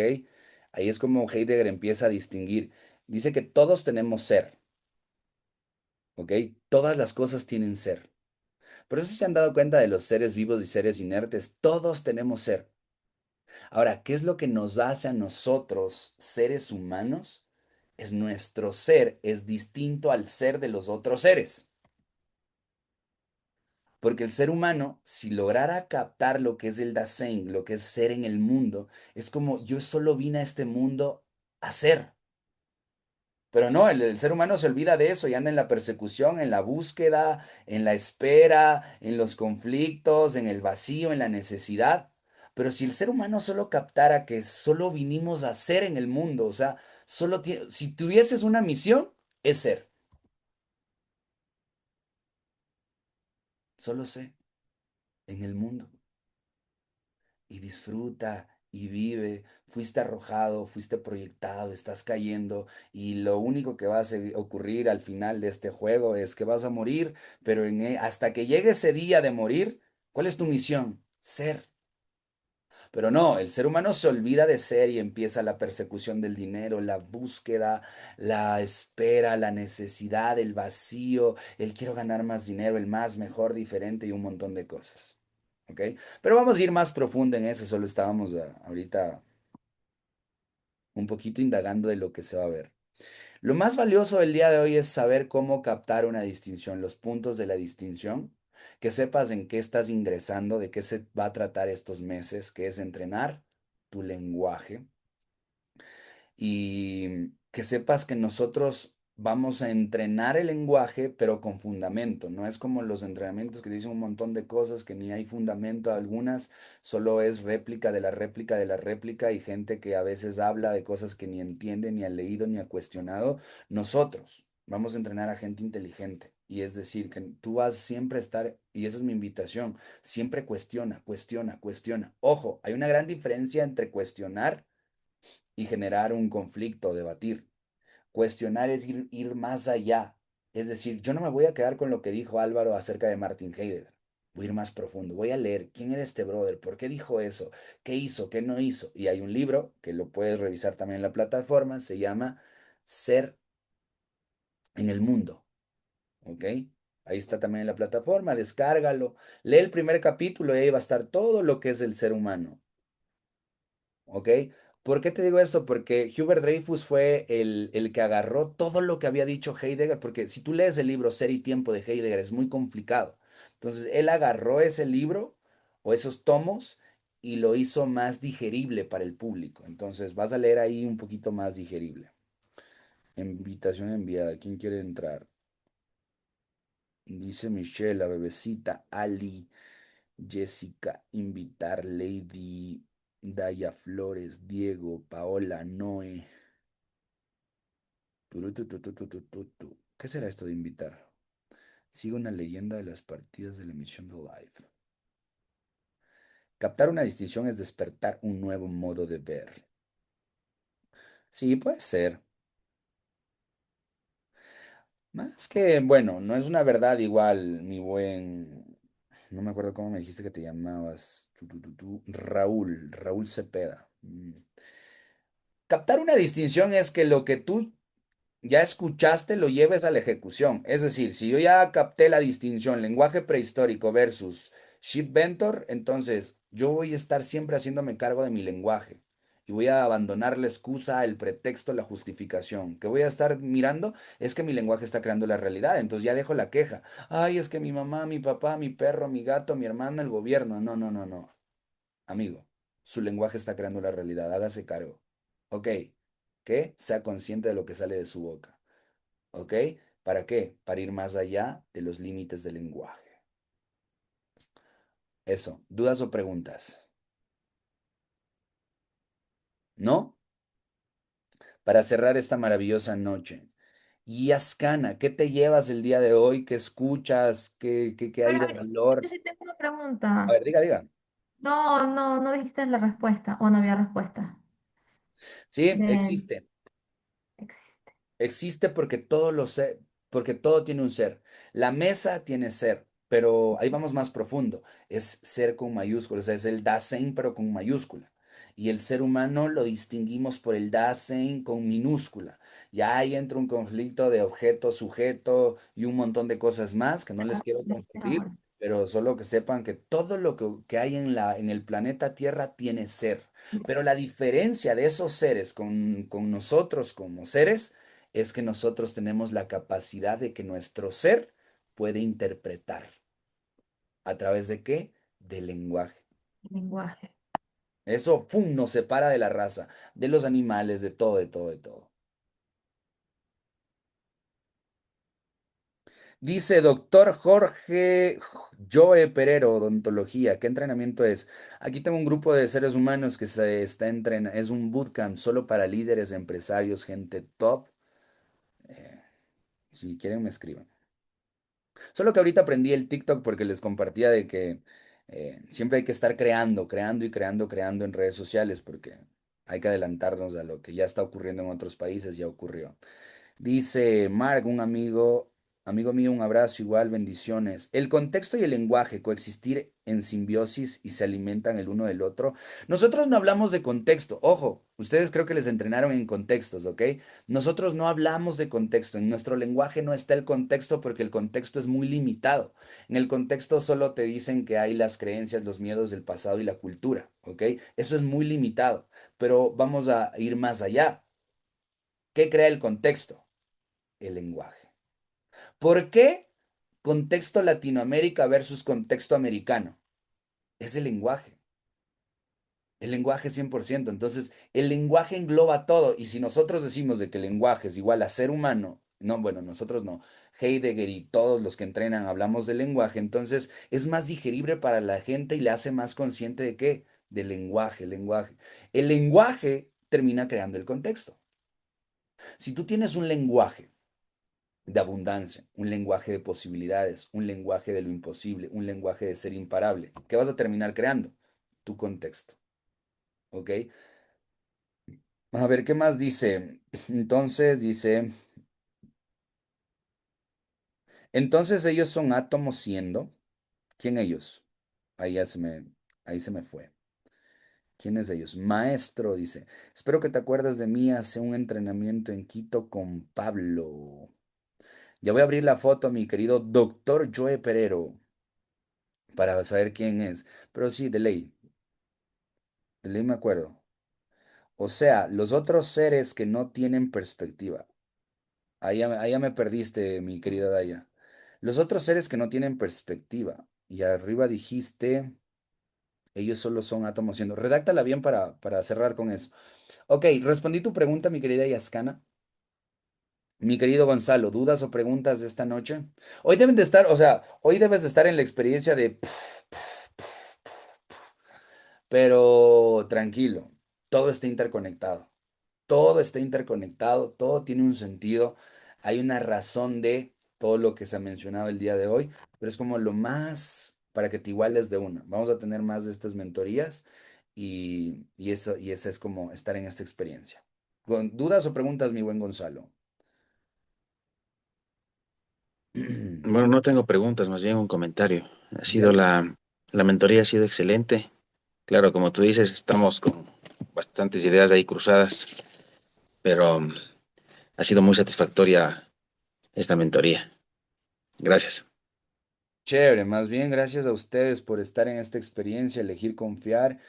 Ahí es como Heidegger empieza a distinguir. Dice que todos tenemos ser. ¿Ok? Todas las cosas tienen ser. Por eso se han dado cuenta de los seres vivos y seres inertes. Todos tenemos ser. Ahora, ¿qué es lo que nos hace a nosotros, seres humanos? Es nuestro ser, es distinto al ser de los otros seres. Porque el ser humano, si lograra captar lo que es el Dasein, lo que es ser en el mundo, es como yo solo vine a este mundo a ser. Pero no, el ser humano se olvida de eso y anda en la persecución, en la búsqueda, en la espera, en los conflictos, en el vacío, en la necesidad. Pero si el ser humano solo captara que solo vinimos a ser en el mundo, o sea, si tuvieses una misión, es ser. Solo sé en el mundo. Y disfruta y vive. Fuiste arrojado, fuiste proyectado, estás cayendo y lo único que va a ocurrir al final de este juego es que vas a morir, pero hasta que llegue ese día de morir, ¿cuál es tu misión? Ser. Pero no, el ser humano se olvida de ser y empieza la persecución del dinero, la búsqueda, la espera, la necesidad, el vacío, el quiero ganar más dinero, el más, mejor, diferente y un montón de cosas. ¿Ok? Pero vamos a ir más profundo en eso, solo estábamos ahorita un poquito indagando de lo que se va a ver. Lo más valioso del día de hoy es saber cómo captar una distinción, los puntos de la distinción, que sepas en qué estás ingresando, de qué se va a tratar estos meses, que es entrenar tu lenguaje y que sepas que nosotros vamos a entrenar el lenguaje, pero con fundamento. No es como los entrenamientos que dicen un montón de cosas que ni hay fundamento. Algunas solo es réplica de la réplica de la réplica y gente que a veces habla de cosas que ni entiende, ni ha leído, ni ha cuestionado. Nosotros vamos a entrenar a gente inteligente. Y es decir, que tú vas siempre a estar, y esa es mi invitación, siempre cuestiona, cuestiona, cuestiona. Ojo, hay una gran diferencia entre cuestionar y generar un conflicto, debatir. Cuestionar es ir más allá. Es decir, yo no me voy a quedar con lo que dijo Álvaro acerca de Martin Heidegger. Voy a ir más profundo. Voy a leer quién era este brother, por qué dijo eso, qué hizo, qué no hizo. Y hay un libro que lo puedes revisar también en la plataforma, se llama Ser en el Mundo. ¿Ok? Ahí está también en la plataforma, descárgalo. Lee el primer capítulo y ahí va a estar todo lo que es el ser humano. ¿Ok? ¿Por qué te digo esto? Porque Hubert Dreyfus fue el que agarró todo lo que había dicho Heidegger, porque si tú lees el libro Ser y Tiempo de Heidegger es muy complicado. Entonces, él agarró ese libro o esos tomos y lo hizo más digerible para el público. Entonces, vas a leer ahí un poquito más digerible. Invitación enviada. ¿Quién quiere entrar? Dice Michelle, la bebecita, Ali. Jessica, invitar, Lady, Daya Flores, Diego, Paola, Noé. ¿Qué será esto de invitar? Sigo una leyenda de las partidas de la emisión de live. Captar una distinción es despertar un nuevo modo de ver. Sí, puede ser. Más que, bueno, no es una verdad igual, mi buen. No me acuerdo cómo me dijiste que te llamabas. Raúl Cepeda. Captar una distinción es que lo que tú ya escuchaste lo lleves a la ejecución. Es decir, si yo ya capté la distinción lenguaje prehistórico versus Shipventor, entonces yo voy a estar siempre haciéndome cargo de mi lenguaje y voy a abandonar la excusa, el pretexto, la justificación. Que voy a estar mirando es que mi lenguaje está creando la realidad, entonces ya dejo la queja. Ay, es que mi mamá, mi papá, mi perro, mi gato, mi hermana, el gobierno. No, no, no, no. Amigo, su lenguaje está creando la realidad, hágase cargo. Ok, que sea consciente de lo que sale de su boca. ¿Ok? ¿Para qué? Para ir más allá de los límites del lenguaje. Eso, ¿dudas o preguntas? ¿No? para cerrar esta maravillosa noche. Y Ascana, ¿qué te llevas el día de hoy? ¿Qué escuchas? ¿Qué hay Pero de yo valor? sí tengo una A pregunta. ver, diga, diga. No, no, no dijiste la respuesta o no había respuesta. Sí, De... existe. Existe porque porque todo tiene un ser. La mesa tiene ser, pero ahí vamos más profundo. Es ser con mayúsculas, o sea, es el Dasein, pero con mayúscula. Y el ser humano lo distinguimos por el Dasein con minúscula. Ya ahí entra un conflicto de objeto, sujeto y un montón de cosas más que no les quiero confundir, Ahora. pero solo que sepan que todo lo que hay en en el planeta Tierra tiene ser. Pero la diferencia de esos seres con nosotros como seres es que nosotros tenemos la capacidad de que nuestro ser puede interpretar. ¿A través de qué? Del lenguaje. Lenguaje. Eso, ¡fum!, nos separa de la raza, de los animales, de todo, de todo, de todo. Dice doctor Jorge Joe Perero, odontología. ¿Qué entrenamiento es? Aquí tengo un grupo de seres humanos que se está entrenando. Es un bootcamp solo para líderes, empresarios, gente top. Eh, si quieren, me escriban. Solo que ahorita aprendí el TikTok porque les compartía de que siempre hay que estar creando, creando y creando, creando en redes sociales porque hay que adelantarnos a lo que ya está ocurriendo en otros países, ya ocurrió. Dice Mark, amigo mío, un abrazo igual, bendiciones. El contexto y el lenguaje coexistir en simbiosis y se alimentan el uno del otro. Nosotros no hablamos de contexto, ojo, ustedes creo que les entrenaron en contextos, ¿ok? Nosotros no hablamos de contexto, en nuestro lenguaje no está el contexto porque el contexto es muy limitado. En el contexto solo te dicen que hay las creencias, los miedos del pasado y la cultura, ¿ok? Eso es muy limitado, pero vamos a ir más allá. ¿Qué crea el contexto? El lenguaje. ¿Por qué contexto Latinoamérica versus contexto americano? Es el lenguaje. El lenguaje 100%. Entonces, el lenguaje engloba todo. Y si nosotros decimos de que el lenguaje es igual a ser humano, no, bueno, nosotros no. Heidegger y todos los que entrenan hablamos del lenguaje, entonces es más digerible para la gente y le hace más consciente de qué? Del lenguaje, el lenguaje. El lenguaje termina creando el contexto. Si tú tienes un lenguaje de abundancia, un lenguaje de posibilidades, un lenguaje de lo imposible, un lenguaje de ser imparable. ¿Qué vas a terminar creando? Tu contexto. ¿Ok? A ver, ¿qué más dice? Entonces ellos son átomos siendo. ¿Quién ellos? Ahí ya ahí se me fue. ¿Quién es ellos? Maestro, dice. Espero que te acuerdas de mí. Hace un entrenamiento en Quito con Pablo. Ya voy a abrir la foto a mi querido doctor Joe Perero para saber quién es. Pero sí, de ley me acuerdo. O sea, los otros seres que no tienen perspectiva. Ahí ya me perdiste, mi querida Daya. Los otros seres que no tienen perspectiva. Y arriba dijiste, ellos solo son átomos siendo. Redáctala bien para cerrar con eso. Ok, respondí tu pregunta, mi querida Yascana. Mi querido Gonzalo, ¿dudas o preguntas de esta noche? Hoy deben de estar, o sea, hoy debes de estar en la experiencia de pero tranquilo, todo está interconectado. Todo está interconectado, todo tiene un sentido. Hay una razón de todo lo que se ha mencionado el día de hoy, pero es como lo más para que te iguales de una. Vamos a tener más de estas mentorías y esa es como estar en esta experiencia. ¿Con dudas o preguntas, mi buen Gonzalo? Bueno, no tengo preguntas, más bien un comentario. Dígame. La mentoría ha sido excelente. Claro, como tú dices, estamos con bastantes ideas ahí cruzadas, pero ha sido muy satisfactoria esta mentoría. Gracias. Chévere, más bien gracias a ustedes por estar en esta experiencia, elegir confiar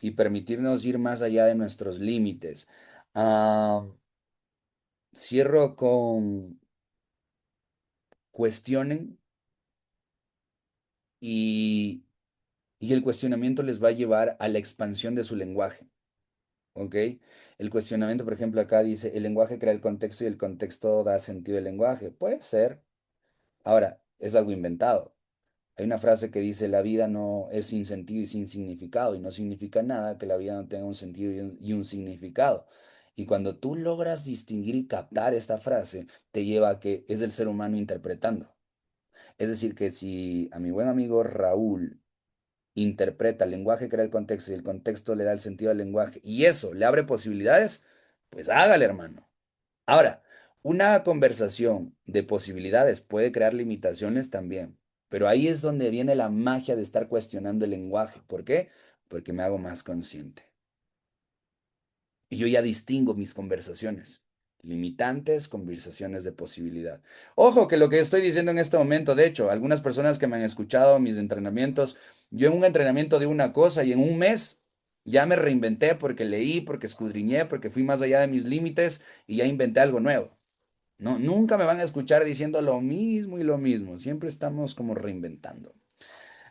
y permitirnos ir más allá de nuestros límites. Ah, cierro con cuestionen y, y el cuestionamiento les va a llevar a la expansión de su lenguaje, ¿ok? El cuestionamiento, por ejemplo, acá dice, el lenguaje crea el contexto y el contexto da sentido al lenguaje. Puede ser. Ahora, es algo inventado. Hay una frase que dice, la vida no es sin sentido y sin significado, y no significa nada que la vida no tenga un sentido y un significado. Y cuando tú logras distinguir y captar esta frase, te lleva a que es el ser humano interpretando. Es decir, que si a mi buen amigo Raúl interpreta el lenguaje, crea el contexto y el contexto le da el sentido al lenguaje y eso le abre posibilidades, pues hágale, hermano. Ahora, una conversación de posibilidades puede crear limitaciones también, pero ahí es donde viene la magia de estar cuestionando el lenguaje. ¿Por qué? Porque me hago más consciente. Y yo ya distingo mis conversaciones. Limitantes, conversaciones de posibilidad. Ojo que lo que estoy diciendo en este momento, de hecho, algunas personas que me han escuchado mis entrenamientos, yo en un entrenamiento de una cosa y en un mes ya me reinventé porque leí, porque escudriñé, porque fui más allá de mis límites y ya inventé algo nuevo. No, nunca me van a escuchar diciendo lo mismo y lo mismo. Siempre estamos como reinventando.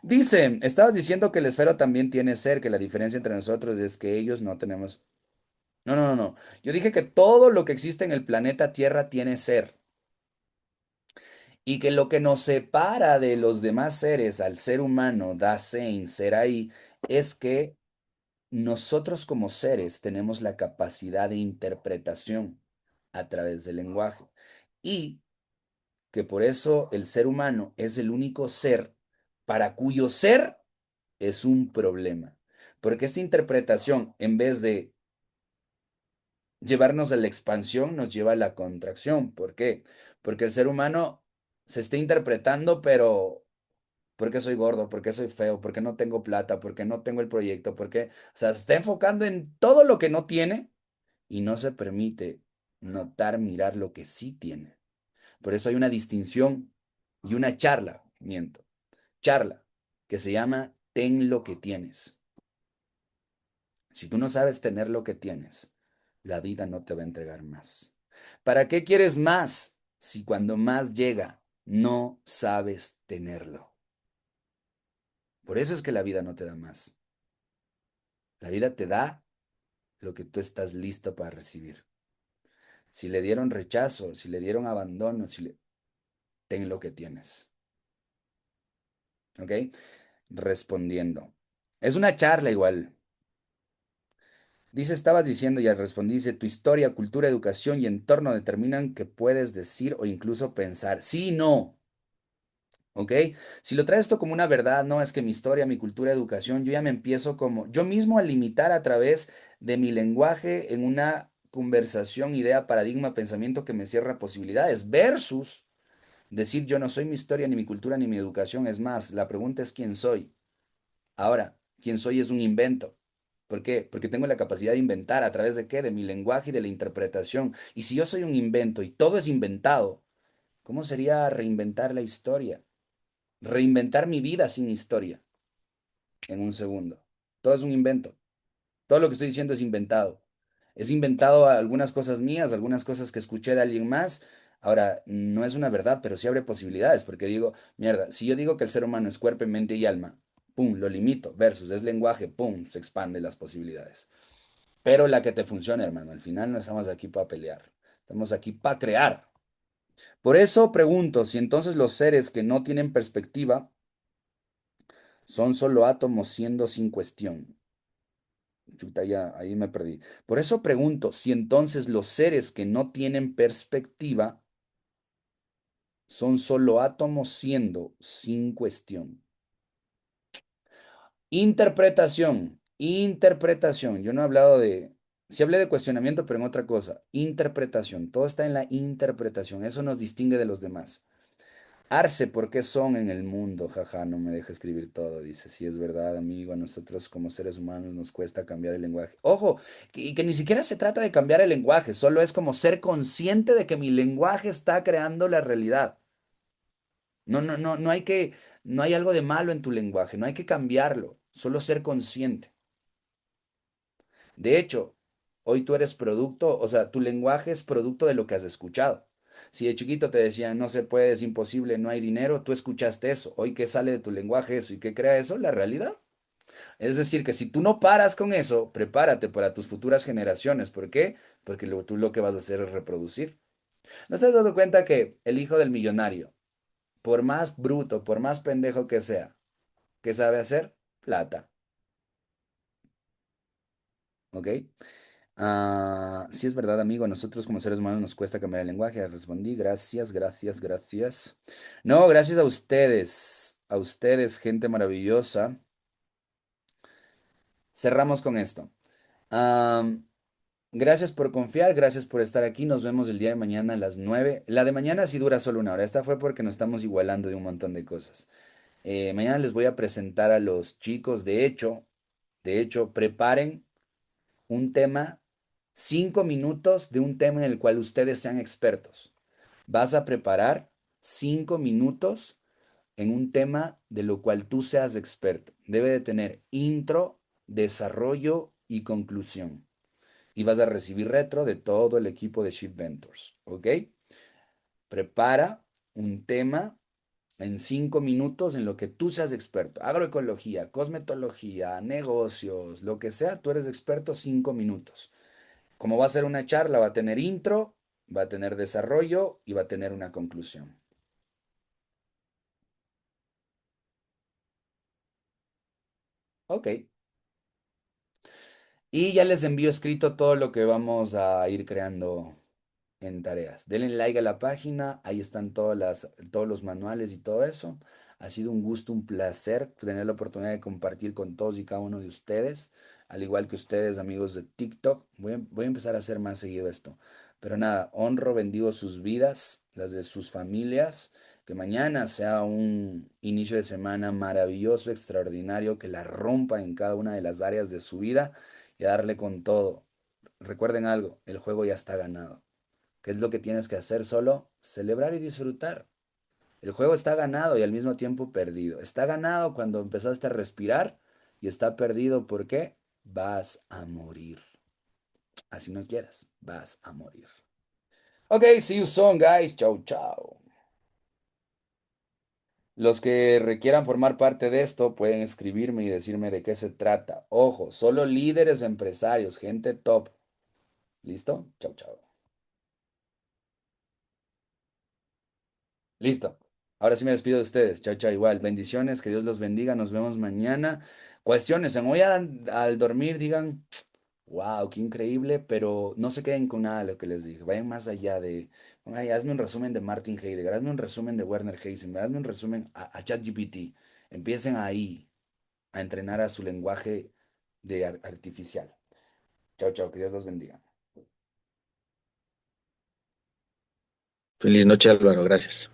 Dice, estabas diciendo que el esfero también tiene ser, que la diferencia entre nosotros es que ellos no tenemos. No, no, no, no. Yo dije que todo lo que existe en el planeta Tierra tiene ser. Y que lo que nos separa de los demás seres al ser humano, Dasein, ser ahí, es que nosotros como seres tenemos la capacidad de interpretación a través del lenguaje. Y que por eso el ser humano es el único ser para cuyo ser es un problema. Porque esta interpretación, en vez de llevarnos a la expansión, nos lleva a la contracción. ¿Por qué? Porque el ser humano se está interpretando, pero ¿por qué soy gordo? ¿Por qué soy feo? ¿Por qué no tengo plata? ¿Por qué no tengo el proyecto? ¿Por qué? O sea, se está enfocando en todo lo que no tiene y no se permite notar, mirar lo que sí tiene. Por eso hay una distinción y una charla, miento, charla, que se llama ten lo que tienes. Si tú no sabes tener lo que tienes, la vida no te va a entregar más. ¿Para qué quieres más si cuando más llega no sabes tenerlo? Por eso es que la vida no te da más. La vida te da lo que tú estás listo para recibir. Si le dieron rechazo, si le dieron abandono, ten lo que tienes. ¿Ok? Respondiendo. Es una charla igual. Dice, estabas diciendo, ya respondí, dice, tu historia, cultura, educación y entorno determinan qué puedes decir o incluso pensar. Sí, no. ¿Ok? Si lo traes esto como una verdad, no, es que mi historia, mi cultura, educación, yo ya me empiezo como yo mismo a limitar a través de mi lenguaje en una conversación, idea, paradigma, pensamiento que me cierra posibilidades, versus decir yo no soy mi historia, ni mi cultura, ni mi educación. Es más, la pregunta es quién soy. Ahora, quién soy es un invento. ¿Por qué? Porque tengo la capacidad de inventar a través de qué? De mi lenguaje y de la interpretación. Y si yo soy un invento y todo es inventado, ¿cómo sería reinventar la historia? Reinventar mi vida sin historia en un segundo. Todo es un invento. Todo lo que estoy diciendo es inventado. Es inventado algunas cosas mías, algunas cosas que escuché de alguien más. Ahora, no es una verdad, pero sí abre posibilidades, porque digo, mierda, si yo digo que el ser humano es cuerpo, mente y alma, pum, lo limito, versus es lenguaje, pum, se expande las posibilidades. Pero la que te funcione, hermano, al final no estamos aquí para pelear, estamos aquí para crear. Por eso pregunto si entonces los seres que no tienen perspectiva son solo átomos siendo sin cuestión. Chuta, ya, ahí me perdí. Por eso pregunto si entonces los seres que no tienen perspectiva son solo átomos siendo sin cuestión. Interpretación, interpretación. Yo no he hablado de, sí hablé de cuestionamiento, pero en otra cosa. Interpretación, todo está en la interpretación. Eso nos distingue de los demás. Arce, ¿por qué son en el mundo? Jaja, no me deja escribir todo. Dice, sí es verdad, amigo, a nosotros como seres humanos nos cuesta cambiar el lenguaje. Ojo, y que ni siquiera se trata de cambiar el lenguaje, solo es como ser consciente de que mi lenguaje está creando la realidad. No, no, no, no hay algo de malo en tu lenguaje, no hay que cambiarlo, solo ser consciente. De hecho, hoy tú eres producto, o sea, tu lenguaje es producto de lo que has escuchado. Si de chiquito te decían no se puede, es imposible, no hay dinero, tú escuchaste eso. Hoy, ¿qué sale de tu lenguaje eso y qué crea eso? La realidad. Es decir, que si tú no paras con eso, prepárate para tus futuras generaciones. ¿Por qué? Porque tú lo que vas a hacer es reproducir. ¿No te has dado cuenta que el hijo del millonario, por más bruto, por más pendejo que sea, ¿qué sabe hacer? Plata. ¿Ok? Sí es verdad, amigo, a nosotros como seres humanos nos cuesta cambiar el lenguaje. Respondí, gracias, gracias, gracias. No, gracias a ustedes, gente maravillosa. Cerramos con esto. Am, Gracias por confiar, gracias por estar aquí. Nos vemos el día de mañana a las 9. La de mañana sí dura solo una hora. Esta fue porque nos estamos igualando de un montón de cosas. Mañana les voy a presentar a los chicos. De hecho, preparen un tema, 5 minutos de un tema en el cual ustedes sean expertos. Vas a preparar 5 minutos en un tema de lo cual tú seas experto. Debe de tener intro, desarrollo y conclusión. Y vas a recibir retro de todo el equipo de Shift Mentors. ¿Ok? Prepara un tema en 5 minutos en lo que tú seas experto. Agroecología, cosmetología, negocios, lo que sea, tú eres experto 5 minutos. Como va a ser una charla, va a tener intro, va a tener desarrollo y va a tener una conclusión. Ok. Y ya les envío escrito todo lo que vamos a ir creando en tareas. Denle like a la página, ahí están todos los manuales y todo eso. Ha sido un gusto, un placer tener la oportunidad de compartir con todos y cada uno de ustedes, al igual que ustedes, amigos de TikTok. Voy a empezar a hacer más seguido esto. Pero nada, honro, bendigo sus vidas, las de sus familias. Que mañana sea un inicio de semana maravilloso, extraordinario, que la rompa en cada una de las áreas de su vida y a darle con todo. Recuerden algo, el juego ya está ganado. ¿Qué es lo que tienes que hacer solo? Celebrar y disfrutar. El juego está ganado y al mismo tiempo perdido. Está ganado cuando empezaste a respirar y está perdido porque vas a morir. Así no quieras, vas a morir. Ok, see you soon, guys. Chau, chau. Los que requieran formar parte de esto pueden escribirme y decirme de qué se trata. Ojo, solo líderes empresarios, gente top. ¿Listo? Chau, chau. Listo. Ahora sí me despido de ustedes. Chao, chao, igual. Bendiciones, que Dios los bendiga. Nos vemos mañana. Cuestiones, hoy al dormir digan, wow, qué increíble, pero no se queden con nada de lo que les dije. Vayan más allá de, ay, hazme un resumen de Martin Heidegger, hazme un resumen de Werner Heisenberg, hazme un resumen a ChatGPT. Empiecen ahí a entrenar a su lenguaje de artificial. Chao, chao, que Dios los bendiga. Feliz noche, Álvaro, gracias.